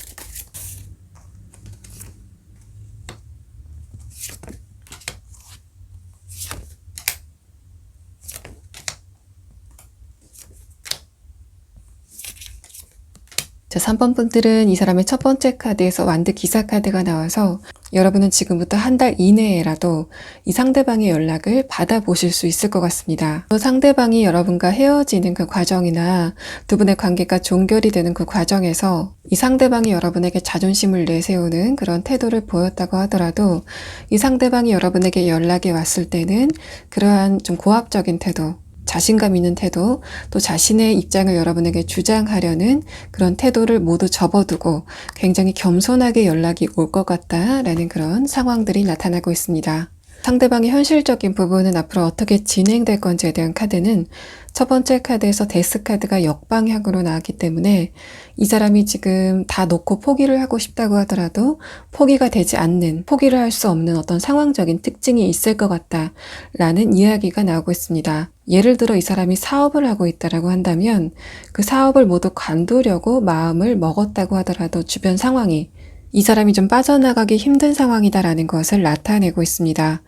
자, 3번 분들은 이 사람의 첫 번째 카드에서 완드 기사 카드가 나와서 여러분은 지금부터 한 달 이내에라도 이 상대방의 연락을 받아보실 수 있을 것 같습니다. 또 상대방이 여러분과 헤어지는 그 과정이나 두 분의 관계가 종결이 되는 그 과정에서 이 상대방이 여러분에게 자존심을 내세우는 그런 태도를 보였다고 하더라도, 이 상대방이 여러분에게 연락이 왔을 때는 그러한 좀 고압적인 태도, 자신감 있는 태도, 또 자신의 입장을 여러분에게 주장하려는 그런 태도를 모두 접어두고 굉장히 겸손하게 연락이 올 것 같다라는 그런 상황들이 나타나고 있습니다. 상대방의 현실적인 부분은 앞으로 어떻게 진행될 건지에 대한 카드는 첫 번째 카드에서 데스 카드가 역방향으로 나왔기 때문에 이 사람이 지금 다 놓고 포기를 하고 싶다고 하더라도 포기가 되지 않는, 포기를 할 수 없는 어떤 상황적인 특징이 있을 것 같다라는 이야기가 나오고 있습니다. 예를 들어 이 사람이 사업을 하고 있다라고 한다면 그 사업을 모두 관두려고 마음을 먹었다고 하더라도 주변 상황이 이 사람이 좀 빠져나가기 힘든 상황이다라는 것을 나타내고 있습니다.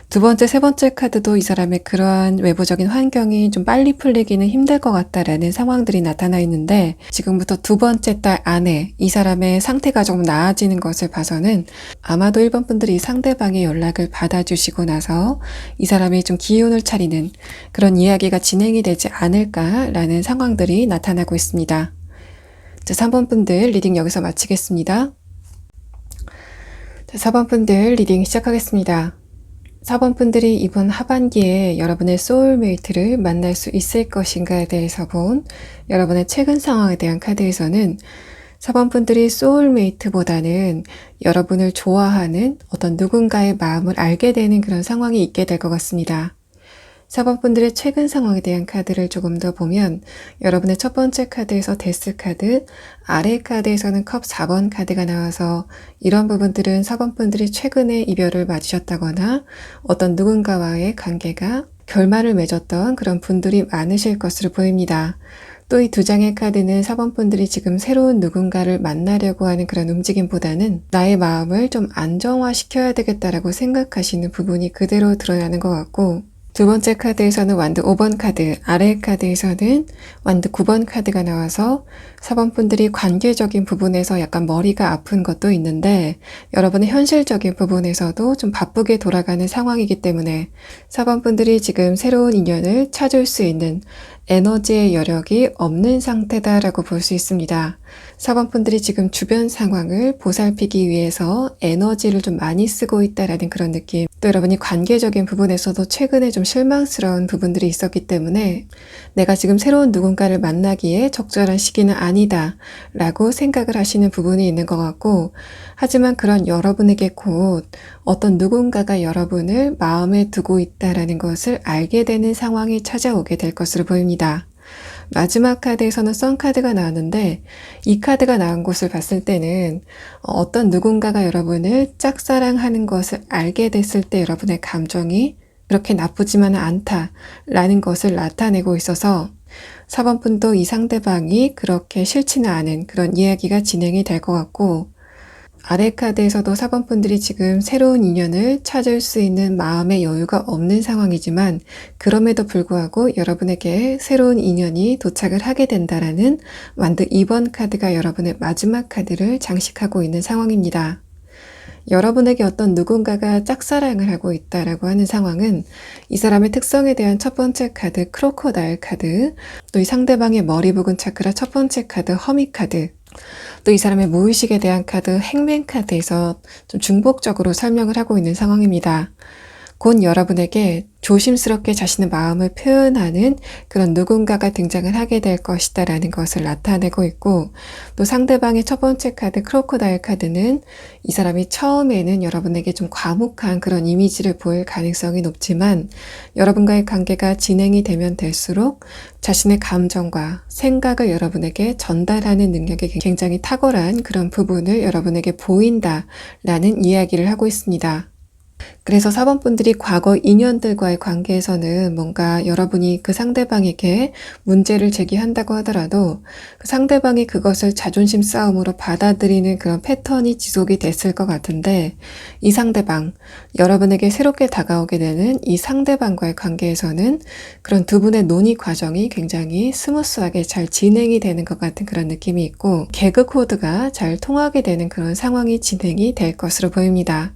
두 번째, 세 번째 카드도 이 사람의 그러한 외부적인 환경이 좀 빨리 풀리기는 힘들 것 같다라는 상황들이 나타나 있는데, 지금부터 두 번째 달 안에 이 사람의 상태가 조금 나아지는 것을 봐서는 아마도 1번 분들이 상대방의 연락을 받아주시고 나서 이 사람이 좀 기운을 차리는 그런 이야기가 진행이 되지 않을까라는 상황들이 나타나고 있습니다. 자, 3번 분들 리딩 여기서 마치겠습니다. 자, 4번 분들 리딩 시작하겠습니다. 4번 분들이 이번 하반기에 여러분의 소울메이트를 만날 수 있을 것인가에 대해서 본 여러분의 최근 상황에 대한 카드에서는 4번 분들이 소울메이트보다는 여러분을 좋아하는 어떤 누군가의 마음을 알게 되는 그런 상황이 있게 될 것 같습니다. 4번 분들의 최근 상황에 대한 카드를 조금 더 보면 여러분의 첫 번째 카드에서 데스 카드, 아래 카드에서는 컵 4번 카드가 나와서 이런 부분들은 4번 분들이 최근에 이별을 맞으셨다거나 어떤 누군가와의 관계가 결말을 맺었던 그런 분들이 많으실 것으로 보입니다. 또 이 두 장의 카드는 4번 분들이 지금 새로운 누군가를 만나려고 하는 그런 움직임보다는 나의 마음을 좀 안정화시켜야 되겠다라고 생각하시는 부분이 그대로 드러나는 것 같고, 두 번째 카드에서는 완드 5번 카드, 아래 카드에서는 완드 9번 카드가 나와서 4번 분들이 관계적인 부분에서 약간 머리가 아픈 것도 있는데 여러분의 현실적인 부분에서도 좀 바쁘게 돌아가는 상황이기 때문에 4번 분들이 지금 새로운 인연을 찾을 수 있는 에너지의 여력이 없는 상태다라고 볼 수 있습니다. 4번 분들이 지금 주변 상황을 보살피기 위해서 에너지를 좀 많이 쓰고 있다라는 그런 느낌. 또 여러분이 관계적인 부분에서도 최근에 좀 실망스러운 부분들이 있었기 때문에 내가 지금 새로운 누군가를 만나기에 적절한 시기는 아니다 라고 생각을 하시는 부분이 있는 것 같고, 하지만 그런 여러분에게 곧 어떤 누군가가 여러분을 마음에 두고 있다라는 것을 알게 되는 상황이 찾아오게 될 것으로 보입니다. 마지막 카드에서는 선 카드가 나왔는데 이 카드가 나온 것을 봤을 때는 어떤 누군가가 여러분을 짝사랑하는 것을 알게 됐을 때 여러분의 감정이 그렇게 나쁘지만은 않다라는 것을 나타내고 있어서 4번 분도 이 상대방이 그렇게 싫지는 않은 그런 이야기가 진행이 될 것 같고, 아래 카드에서도 4번 분들이 지금 새로운 인연을 찾을 수 있는 마음의 여유가 없는 상황이지만 그럼에도 불구하고 여러분에게 새로운 인연이 도착을 하게 된다라는 완드 2번 카드가 여러분의 마지막 카드를 장식하고 있는 상황입니다. 여러분에게 어떤 누군가가 짝사랑을 하고 있다라고 하는 상황은 이 사람의 특성에 대한 첫 번째 카드 크로코다일 카드, 또 이 상대방의 머리 부근 차크라 첫 번째 카드 허미 카드, 또 이 사람의 무의식에 대한 카드 행맨 카드에서 좀 중복적으로 설명을 하고 있는 상황입니다. 곧 여러분에게 조심스럽게 자신의 마음을 표현하는 그런 누군가가 등장을 하게 될 것이다 라는 것을 나타내고 있고, 또 상대방의 첫 번째 카드 크로코다일 카드는 이 사람이 처음에는 여러분에게 좀 과묵한 그런 이미지를 보일 가능성이 높지만 여러분과의 관계가 진행이 되면 될수록 자신의 감정과 생각을 여러분에게 전달하는 능력이 굉장히 탁월한 그런 부분을 여러분에게 보인다라는 이야기를 하고 있습니다. 그래서 4번 분들이 과거 인연들과의 관계에서는 뭔가 여러분이 그 상대방에게 문제를 제기한다고 하더라도 그 상대방이 그것을 자존심 싸움으로 받아들이는 그런 패턴이 지속이 됐을 것 같은데, 이 상대방, 여러분에게 새롭게 다가오게 되는 이 상대방과의 관계에서는 그런 두 분의 논의 과정이 굉장히 스무스하게 잘 진행이 되는 것 같은 그런 느낌이 있고, 개그 코드가 잘 통하게 되는 그런 상황이 진행이 될 것으로 보입니다.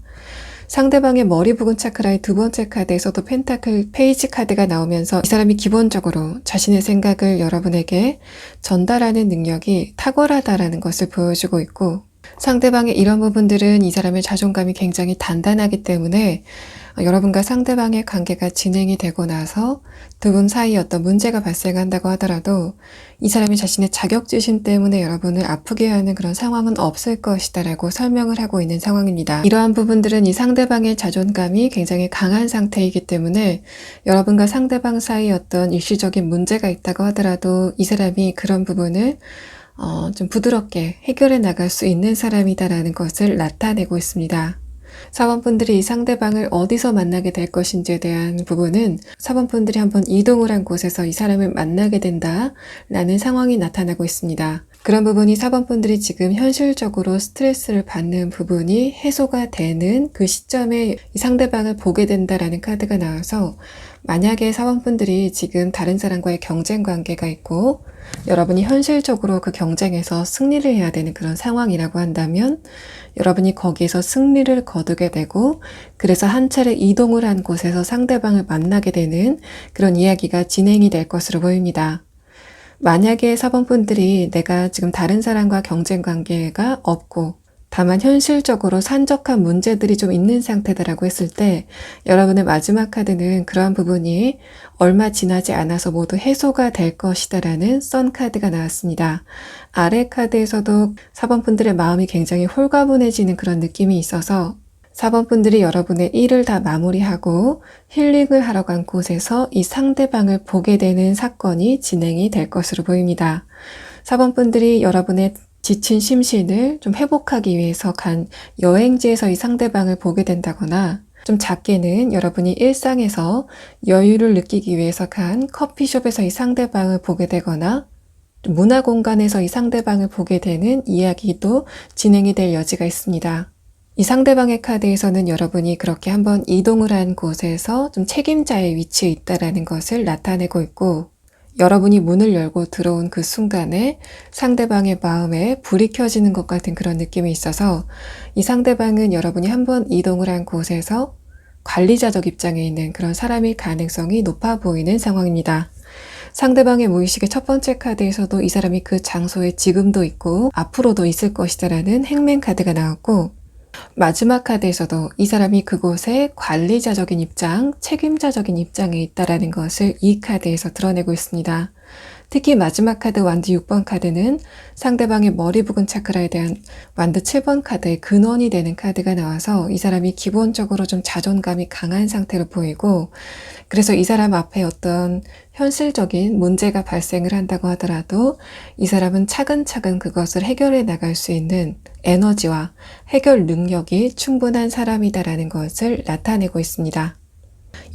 상대방의 머리 부근 차크라의 두 번째 카드에서도 펜타클 페이지 카드가 나오면서 이 사람이 기본적으로 자신의 생각을 여러분에게 전달하는 능력이 탁월하다라는 것을 보여주고 있고, 상대방의 이런 부분들은 이 사람의 자존감이 굉장히 단단하기 때문에 여러분과 상대방의 관계가 진행이 되고 나서 두 분 사이에 어떤 문제가 발생한다고 하더라도 이 사람이 자신의 자격지심 때문에 여러분을 아프게 하는 그런 상황은 없을 것이다 라고 설명을 하고 있는 상황입니다. 이러한 부분들은 이 상대방의 자존감이 굉장히 강한 상태이기 때문에 여러분과 상대방 사이에 어떤 일시적인 문제가 있다고 하더라도 이 사람이 그런 부분을 좀 부드럽게 해결해 나갈 수 있는 사람이다라는 것을 나타내고 있습니다. 4번 분들이 이 상대방을 어디서 만나게 될 것인지에 대한 부분은 4번 분들이 한번 이동을 한 곳에서 이 사람을 만나게 된다라는 상황이 나타나고 있습니다. 그런 부분이 4번 분들이 지금 현실적으로 스트레스를 받는 부분이 해소가 되는 그 시점에 이 상대방을 보게 된다라는 카드가 나와서, 만약에 4번 분들이 지금 다른 사람과의 경쟁 관계가 있고 여러분이 현실적으로 그 경쟁에서 승리를 해야 되는 그런 상황이라고 한다면 여러분이 거기에서 승리를 거두게 되고, 그래서 한 차례 이동을 한 곳에서 상대방을 만나게 되는 그런 이야기가 진행이 될 것으로 보입니다. 만약에 4번 분들이 내가 지금 다른 사람과 경쟁 관계가 없고 다만 현실적으로 산적한 문제들이 좀 있는 상태다라고 했을 때 여러분의 마지막 카드는 그러한 부분이 얼마 지나지 않아서 모두 해소가 될 것이다 라는 선 카드가 나왔습니다. 아래 카드에서도 4번 분들의 마음이 굉장히 홀가분해지는 그런 느낌이 있어서 4번 분들이 여러분의 일을 다 마무리하고 힐링을 하러 간 곳에서 이 상대방을 보게 되는 사건이 진행이 될 것으로 보입니다. 4번 분들이 여러분의 지친 심신을 좀 회복하기 위해서 간 여행지에서 이 상대방을 보게 된다거나, 좀 작게는 여러분이 일상에서 여유를 느끼기 위해서 간 커피숍에서 이 상대방을 보게 되거나, 문화공간에서 이 상대방을 보게 되는 이야기도 진행이 될 여지가 있습니다. 이 상대방의 카드에서는 여러분이 그렇게 한번 이동을 한 곳에서 좀 책임자의 위치에 있다라는 것을 나타내고 있고, 여러분이 문을 열고 들어온 그 순간에 상대방의 마음에 불이 켜지는 것 같은 그런 느낌이 있어서 이 상대방은 여러분이 한번 이동을 한 곳에서 관리자적 입장에 있는 그런 사람일 가능성이 높아 보이는 상황입니다. 상대방의 무의식의 첫 번째 카드에서도 이 사람이 그 장소에 지금도 있고 앞으로도 있을 것이다라는 행맨 카드가 나왔고, 마지막 카드에서도 이 사람이 그곳에 관리자적인 입장, 책임자적인 입장에 있다라는 것을 이 카드에서 드러내고 있습니다. 특히 마지막 카드 완드 6번 카드는 상대방의 머리 부근 차크라에 대한 완드 7번 카드의 근원이 되는 카드가 나와서 이 사람이 기본적으로 좀 자존감이 강한 상태로 보이고, 그래서 이 사람 앞에 어떤 현실적인 문제가 발생을 한다고 하더라도 이 사람은 차근차근 그것을 해결해 나갈 수 있는 에너지와 해결 능력이 충분한 사람이다라는 것을 나타내고 있습니다.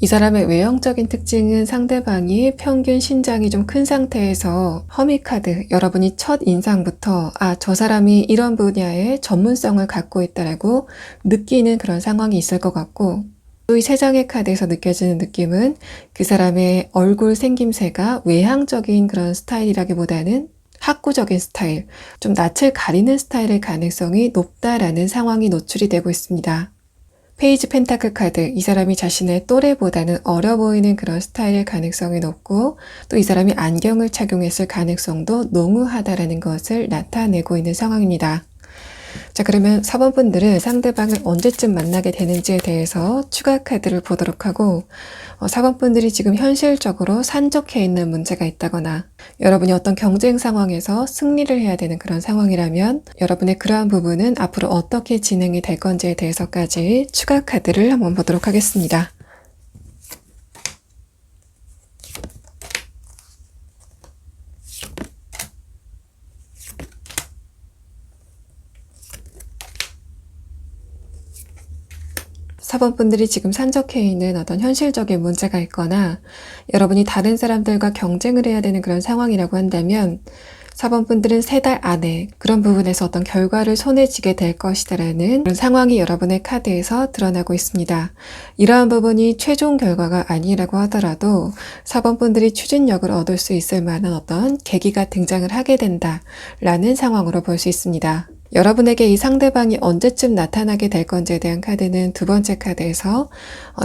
이 사람의 외형적인 특징은 상대방이 평균 신장이 좀 큰 상태에서 허미카드, 여러분이 첫 인상부터 저 사람이 이런 분야의 전문성을 갖고 있다라고 느끼는 그런 상황이 있을 것 같고, 또 이 세 장의 카드에서 느껴지는 느낌은 그 사람의 얼굴 생김새가 외향적인 그런 스타일이라기보다는 학구적인 스타일, 좀 낯을 가리는 스타일의 가능성이 높다라는 상황이 노출이 되고 있습니다. 페이지 펜타클 카드, 이 사람이 자신의 또래보다는 어려 보이는 그런 스타일의 가능성이 높고, 또 이 사람이 안경을 착용했을 가능성도 농후하다라는 것을 나타내고 있는 상황입니다. 자, 그러면 4번 분들은 상대방을 언제쯤 만나게 되는지에 대해서 추가 카드를 보도록 하고, 4번 분들이 지금 현실적으로 산적해 있는 문제가 있다거나 여러분이 어떤 경쟁 상황에서 승리를 해야 되는 그런 상황이라면 여러분의 그러한 부분은 앞으로 어떻게 진행이 될 건지에 대해서까지 추가 카드를 한번 보도록 하겠습니다. 4번 분들이 지금 산적해 있는 어떤 현실적인 문제가 있거나 여러분이 다른 사람들과 경쟁을 해야 되는 그런 상황이라고 한다면 4번 분들은 3달 안에 그런 부분에서 어떤 결과를 손에 쥐게 될 것이다라는 그런 상황이 여러분의 카드에서 드러나고 있습니다. 이러한 부분이 최종 결과가 아니라고 하더라도 4번 분들이 추진력을 얻을 수 있을 만한 어떤 계기가 등장을 하게 된다라는 상황으로 볼 수 있습니다. 여러분에게 이 상대방이 언제쯤 나타나게 될 건지에 대한 카드는 두 번째 카드에서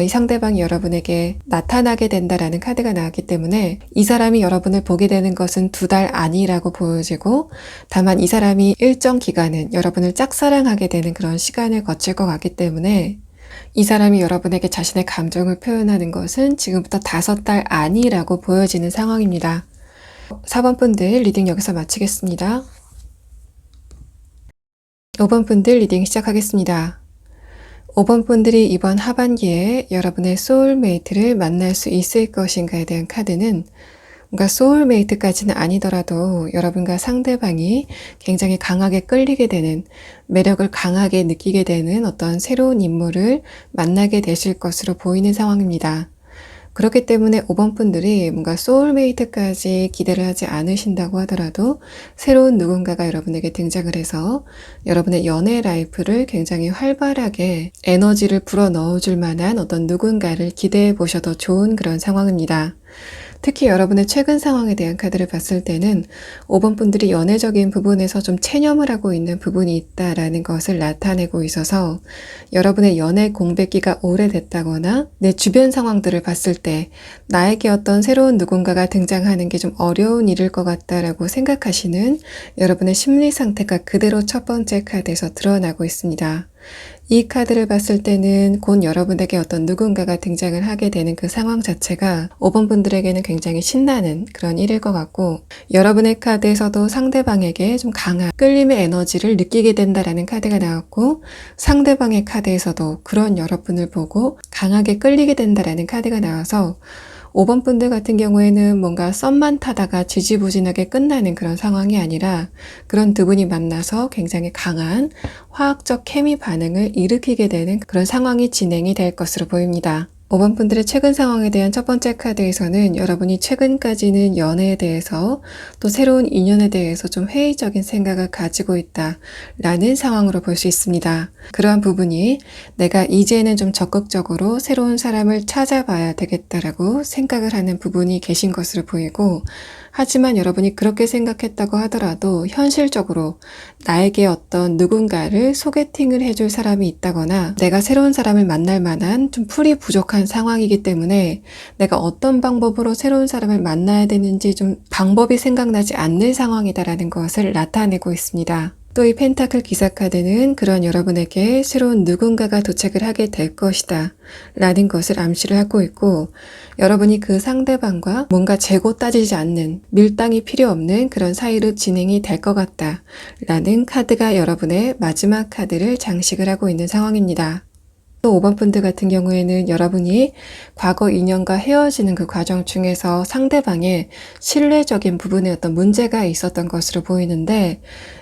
이 상대방이 여러분에게 나타나게 된다라는 카드가 나왔기 때문에 이 사람이 여러분을 보게 되는 것은 2달 안이라고 보여지고, 다만 이 사람이 일정 기간은 여러분을 짝사랑하게 되는 그런 시간을 거칠 것 같기 때문에 이 사람이 여러분에게 자신의 감정을 표현하는 것은 지금부터 5달 안이라고 보여지는 상황입니다. 4번 분들 리딩 여기서 마치겠습니다. 5번 분들 리딩 시작하겠습니다. 5번 분들이 이번 하반기에 여러분의 소울메이트를 만날 수 있을 것인가에 대한 카드는 뭔가 소울메이트까지는 아니더라도 여러분과 상대방이 굉장히 강하게 끌리게 되는, 매력을 강하게 느끼게 되는 어떤 새로운 인물을 만나게 되실 것으로 보이는 상황입니다. 그렇기 때문에 5번 분들이 뭔가 소울메이트까지 기대를 하지 않으신다고 하더라도 새로운 누군가가 여러분에게 등장을 해서 여러분의 연애 라이프를 굉장히 활발하게 에너지를 불어 넣어줄 만한 어떤 누군가를 기대해 보셔도 좋은 그런 상황입니다. 특히 여러분의 최근 상황에 대한 카드를 봤을 때는 5번 분들이 연애적인 부분에서 좀 체념을 하고 있는 부분이 있다라는 것을 나타내고 있어서 여러분의 연애 공백기가 오래됐다거나 내 주변 상황들을 봤을 때 나에게 어떤 새로운 누군가가 등장하는 게 좀 어려운 일일 것 같다라고 생각하시는 여러분의 심리 상태가 그대로 첫 번째 카드에서 드러나고 있습니다. 이 카드를 봤을 때는 곧 여러분에게 어떤 누군가가 등장을 하게 되는 그 상황 자체가 5번 분들에게는 굉장히 신나는 그런 일일 것 같고, 여러분의 카드에서도 상대방에게 좀 강한 끌림의 에너지를 느끼게 된다라는 카드가 나왔고, 상대방의 카드에서도 그런 여러분을 보고 강하게 끌리게 된다라는 카드가 나와서 5번 분들 같은 경우에는 뭔가 썸만 타다가 지지부진하게 끝나는 그런 상황이 아니라 그런 두 분이 만나서 굉장히 강한 화학적 케미 반응을 일으키게 되는 그런 상황이 진행이 될 것으로 보입니다. 5번 분들의 최근 상황에 대한 첫 번째 카드에서는 여러분이 최근까지는 연애에 대해서 또 새로운 인연에 대해서 좀 회의적인 생각을 가지고 있다라는 상황으로 볼 수 있습니다. 그러한 부분이 내가 이제는 좀 적극적으로 새로운 사람을 찾아봐야 되겠다라고 생각을 하는 부분이 계신 것으로 보이고, 하지만 여러분이 그렇게 생각했다고 하더라도 현실적으로 나에게 어떤 누군가를 소개팅을 해줄 사람이 있다거나 내가 새로운 사람을 만날 만한 좀 풀이 부족한 상황이기 때문에 내가 어떤 방법으로 새로운 사람을 만나야 되는지 좀 방법이 생각나지 않는 상황이다라는 것을 나타내고 있습니다. 또 이 펜타클 기사 카드는 그런 여러분에게 새로운 누군가가 도착을 하게 될 것이다 라는 것을 암시를 하고 있고, 여러분이 그 상대방과 뭔가 재고 따지지 않는 밀당이 필요 없는 그런 사이로 진행이 될 것 같다 라는 카드가 여러분의 마지막 카드를 장식을 하고 있는 상황입니다. 또 5번 분들 같은 경우에는 여러분이 과거 인연과 헤어지는 그 과정 중에서 상대방의 신뢰적인 부분에 어떤 문제가 있었던 것으로 보이는데,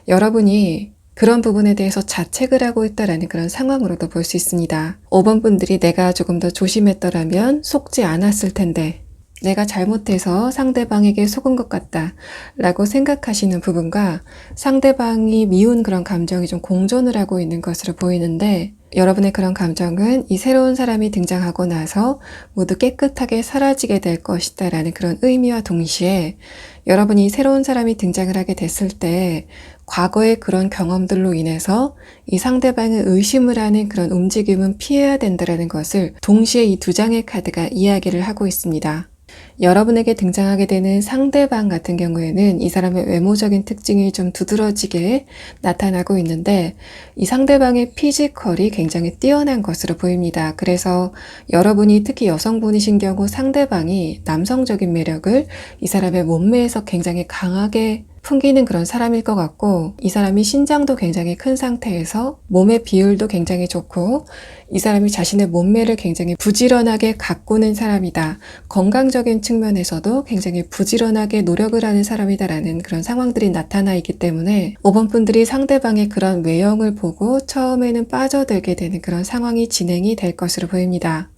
여러분이 그런 부분에 대해서 자책을 하고 있다라는 그런 상황으로도 볼 수 있습니다. 5번 분들이 내가 조금 더 조심했더라면 속지 않았을 텐데, 내가 잘못해서 상대방에게 속은 것 같다 라고 생각하시는 부분과 상대방이 미운 그런 감정이 좀 공존을 하고 있는 것으로 보이는데, 여러분의 그런 감정은 이 새로운 사람이 등장하고 나서 모두 깨끗하게 사라지게 될 것이다 라는 그런 의미와 동시에, 여러분이 새로운 사람이 등장을 하게 됐을 때 과거의 그런 경험들로 인해서 이 상대방을 의심을 하는 그런 움직임은 피해야 된다는 것을 동시에 이 두 장의 카드가 이야기를 하고 있습니다. 여러분에게 등장하게 되는 상대방 같은 경우에는 이 사람의 외모적인 특징이 좀 두드러지게 나타나고 있는데, 이 상대방의 피지컬이 굉장히 뛰어난 것으로 보입니다. 그래서 여러분이 특히 여성분이신 경우 상대방이 남성적인 매력을 이 사람의 몸매에서 굉장히 강하게 풍기는 그런 사람일 것 같고, 이 사람이 신장도 굉장히 큰 상태에서 몸의 비율도 굉장히 좋고, 이 사람이 자신의 몸매를 굉장히 부지런하게 가꾸는 사람이다, 건강적인 측면에서도 굉장히 부지런하게 노력을 하는 사람이다라는 그런 상황들이 나타나 있기 때문에 5번 분들이 상대방의 그런 외형을 보고 처음에는 빠져들게 되는 그런 상황이 진행이 될 것으로 보입니다.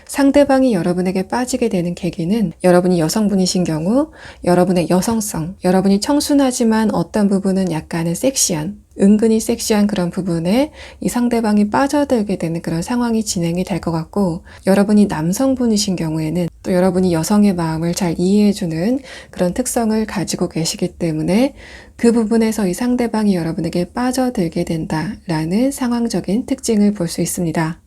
상대방이 여러분에게 빠지게 되는 계기는 여러분이 여성분이신 경우 여러분의 여성성, 여러분이 청순하지만 어떤 부분은 약간은 섹시한, 은근히 섹시한 그런 부분에 이 상대방이 빠져들게 되는 그런 상황이 진행이 될 것 같고, 여러분이 남성분이신 경우에는 또 여러분이 여성의 마음을 잘 이해해주는 그런 특성을 가지고 계시기 때문에 그 부분에서 이 상대방이 여러분에게 빠져들게 된다라는 상황적인 특징을 볼 수 있습니다.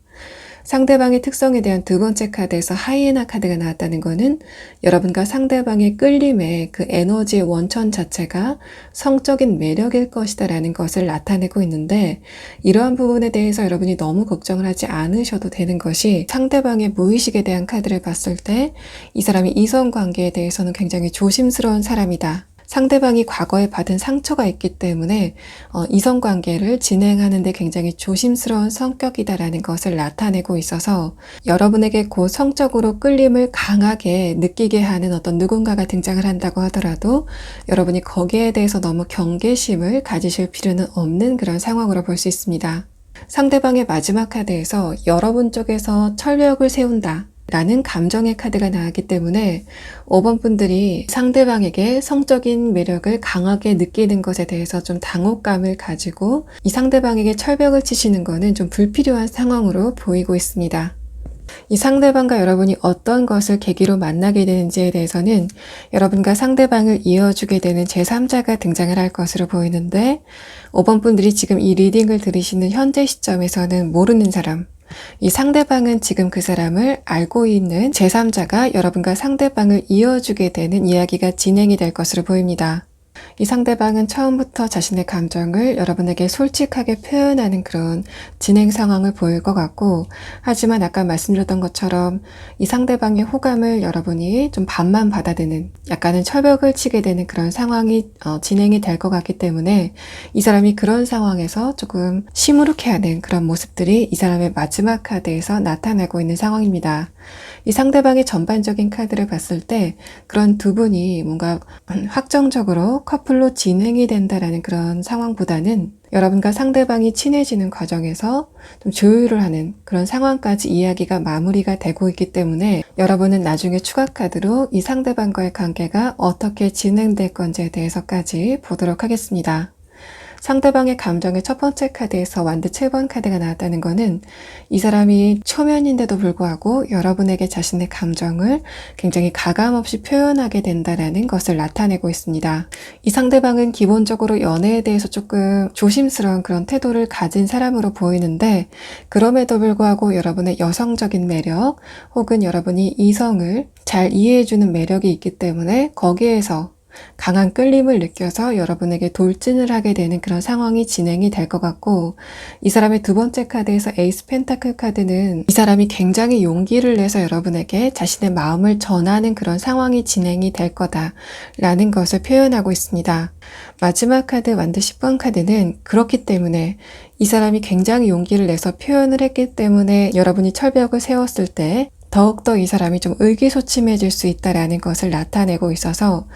상대방의 특성에 대한 두 번째 카드에서 하이에나 카드가 나왔다는 것은 여러분과 상대방의 끌림의 그 에너지의 원천 자체가 성적인 매력일 것이다 라는 것을 나타내고 있는데, 이러한 부분에 대해서 여러분이 너무 걱정을 하지 않으셔도 되는 것이, 상대방의 무의식에 대한 카드를 봤을 때 이 사람이 이성관계에 대해서는 굉장히 조심스러운 사람이다, 상대방이 과거에 받은 상처가 있기 때문에 이성관계를 진행하는데 굉장히 조심스러운 성격이다라는 것을 나타내고 있어서, 여러분에게 곧 성적으로 끌림을 강하게 느끼게 하는 어떤 누군가가 등장을 한다고 하더라도 여러분이 거기에 대해서 너무 경계심을 가지실 필요는 없는 그런 상황으로 볼 수 있습니다. 상대방의 마지막 카드에서 여러분 쪽에서 철벽을 세운다 라는 감정의 카드가 나왔기 때문에 5번 분들이 상대방에게 성적인 매력을 강하게 느끼는 것에 대해서 좀 당혹감을 가지고 이 상대방에게 철벽을 치시는 것은 좀 불필요한 상황으로 보이고 있습니다. 이 상대방과 여러분이 어떤 것을 계기로 만나게 되는지에 대해서는 여러분과 상대방을 이어주게 되는 제3자가 등장을 할 것으로 보이는데, 5번 분들이 지금 이 리딩을 들으시는 현재 시점에서는 모르는 사람, 이 상대방은 지금 그 사람을 알고 있는 제3자가 여러분과 상대방을 이어주게 되는 이야기가 진행이 될 것으로 보입니다. 이 상대방은 처음부터 자신의 감정을 여러분에게 솔직하게 표현하는 그런 진행 상황을 보일 것 같고, 하지만 아까 말씀드렸던 것처럼 이 상대방의 호감을 여러분이 좀 반만 받아들이는, 약간은 철벽을 치게 되는 그런 상황이 진행이 될 것 같기 때문에 이 사람이 그런 상황에서 조금 시무룩해하는 그런 모습들이 이 사람의 마지막 카드에서 나타나고 있는 상황입니다. 이 상대방의 전반적인 카드를 봤을 때 그런 두 분이 뭔가 확정적으로 가까워져서 커플로 진행이 된다라는 그런 상황보다는 여러분과 상대방이 친해지는 과정에서 좀 조율을 하는 그런 상황까지 이야기가 마무리가 되고 있기 때문에 여러분은 나중에 추가 카드로 이 상대방과의 관계가 어떻게 진행될 건지에 대해서까지 보도록 하겠습니다. 상대방의 감정의 첫 번째 카드에서 완드 7번 카드가 나왔다는 것은 이 사람이 초면인데도 불구하고 여러분에게 자신의 감정을 굉장히 가감없이 표현하게 된다는 것을 나타내고 있습니다. 이 상대방은 기본적으로 연애에 대해서 조금 조심스러운 그런 태도를 가진 사람으로 보이는데 그럼에도 불구하고 여러분의 여성적인 매력 혹은 여러분이 이성을 잘 이해해주는 매력이 있기 때문에 거기에서 강한 끌림을 느껴서 여러분에게 돌진을 하게 되는 그런 상황이 진행이 될 것 같고 이 사람의 두 번째 카드에서 에이스 펜타클 카드는 이 사람이 굉장히 용기를 내서 여러분에게 자신의 마음을 전하는 그런 상황이 진행이 될 거다라는 것을 표현하고 있습니다. 마지막 카드 완드 10번 카드는 그렇기 때문에 이 사람이 굉장히 용기를 내서 표현을 했기 때문에 여러분이 철벽을 세웠을 때 더욱더 이 사람이 좀 의기소침해질 수 있다라는 것을 나타내고 있어서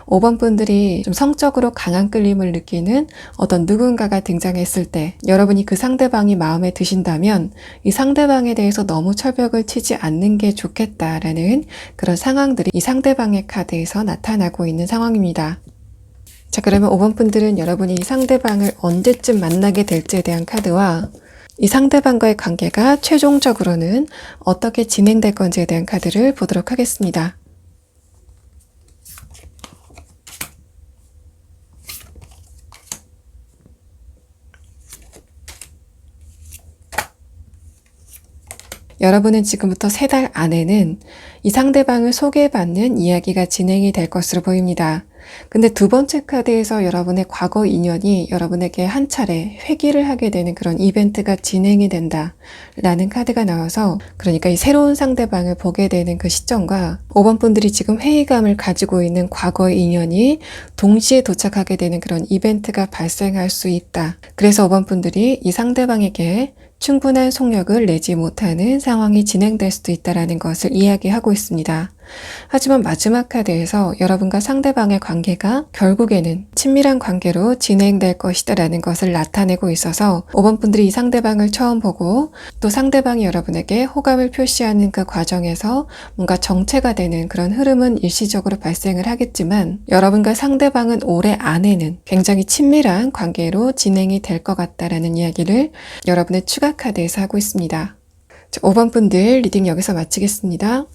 5번 분들이 좀 성적으로 강한 끌림을 느끼는 어떤 누군가가 등장했을 때 여러분이 그 상대방이 마음에 드신다면 이 상대방에 대해서 너무 철벽을 치지 않는 게 좋겠다라는 그런 상황들이 이 상대방의 카드에서 나타나고 있는 상황입니다. 자, 그러면 5번 분들은 여러분이 이 상대방을 언제쯤 만나게 될지에 대한 카드와 이 상대방과의 관계가 최종적으로는 어떻게 진행될 건지에 대한 카드를 보도록 하겠습니다. 여러분은 지금부터 3달 안에는 이 상대방을 소개받는 이야기가 진행이 될 것으로 보입니다. 근데 두 번째 카드에서 여러분의 과거 인연이 여러분에게 한 차례 회귀를 하게 되는 그런 이벤트가 진행이 된다 라는 카드가 나와서 그러니까 이 새로운 상대방을 보게 되는 그 시점과 5번 분들이 지금 회의감을 가지고 있는 과거의 인연이 동시에 도착하게 되는 그런 이벤트가 발생할 수 있다. 그래서 5번 분들이 이 상대방에게 충분한 속력을 내지 못하는 상황이 진행될 수도 있다는 것을 이야기하고 있습니다. 하지만 마지막 카드에서 여러분과 상대방의 관계가 결국에는 친밀한 관계로 진행될 것이다라는 것을 나타내고 있어서 5번 분들이 이 상대방을 처음 보고 또 상대방이 여러분에게 호감을 표시하는 그 과정에서 뭔가 정체가 되는 그런 흐름은 일시적으로 발생을 하겠지만 여러분과 상대방은 올해 안에는 굉장히 친밀한 관계로 진행이 될 것 같다라는 이야기를 여러분의 추가 카드에서 하고 있습니다. 5번 분들 리딩 여기서 마치겠습니다.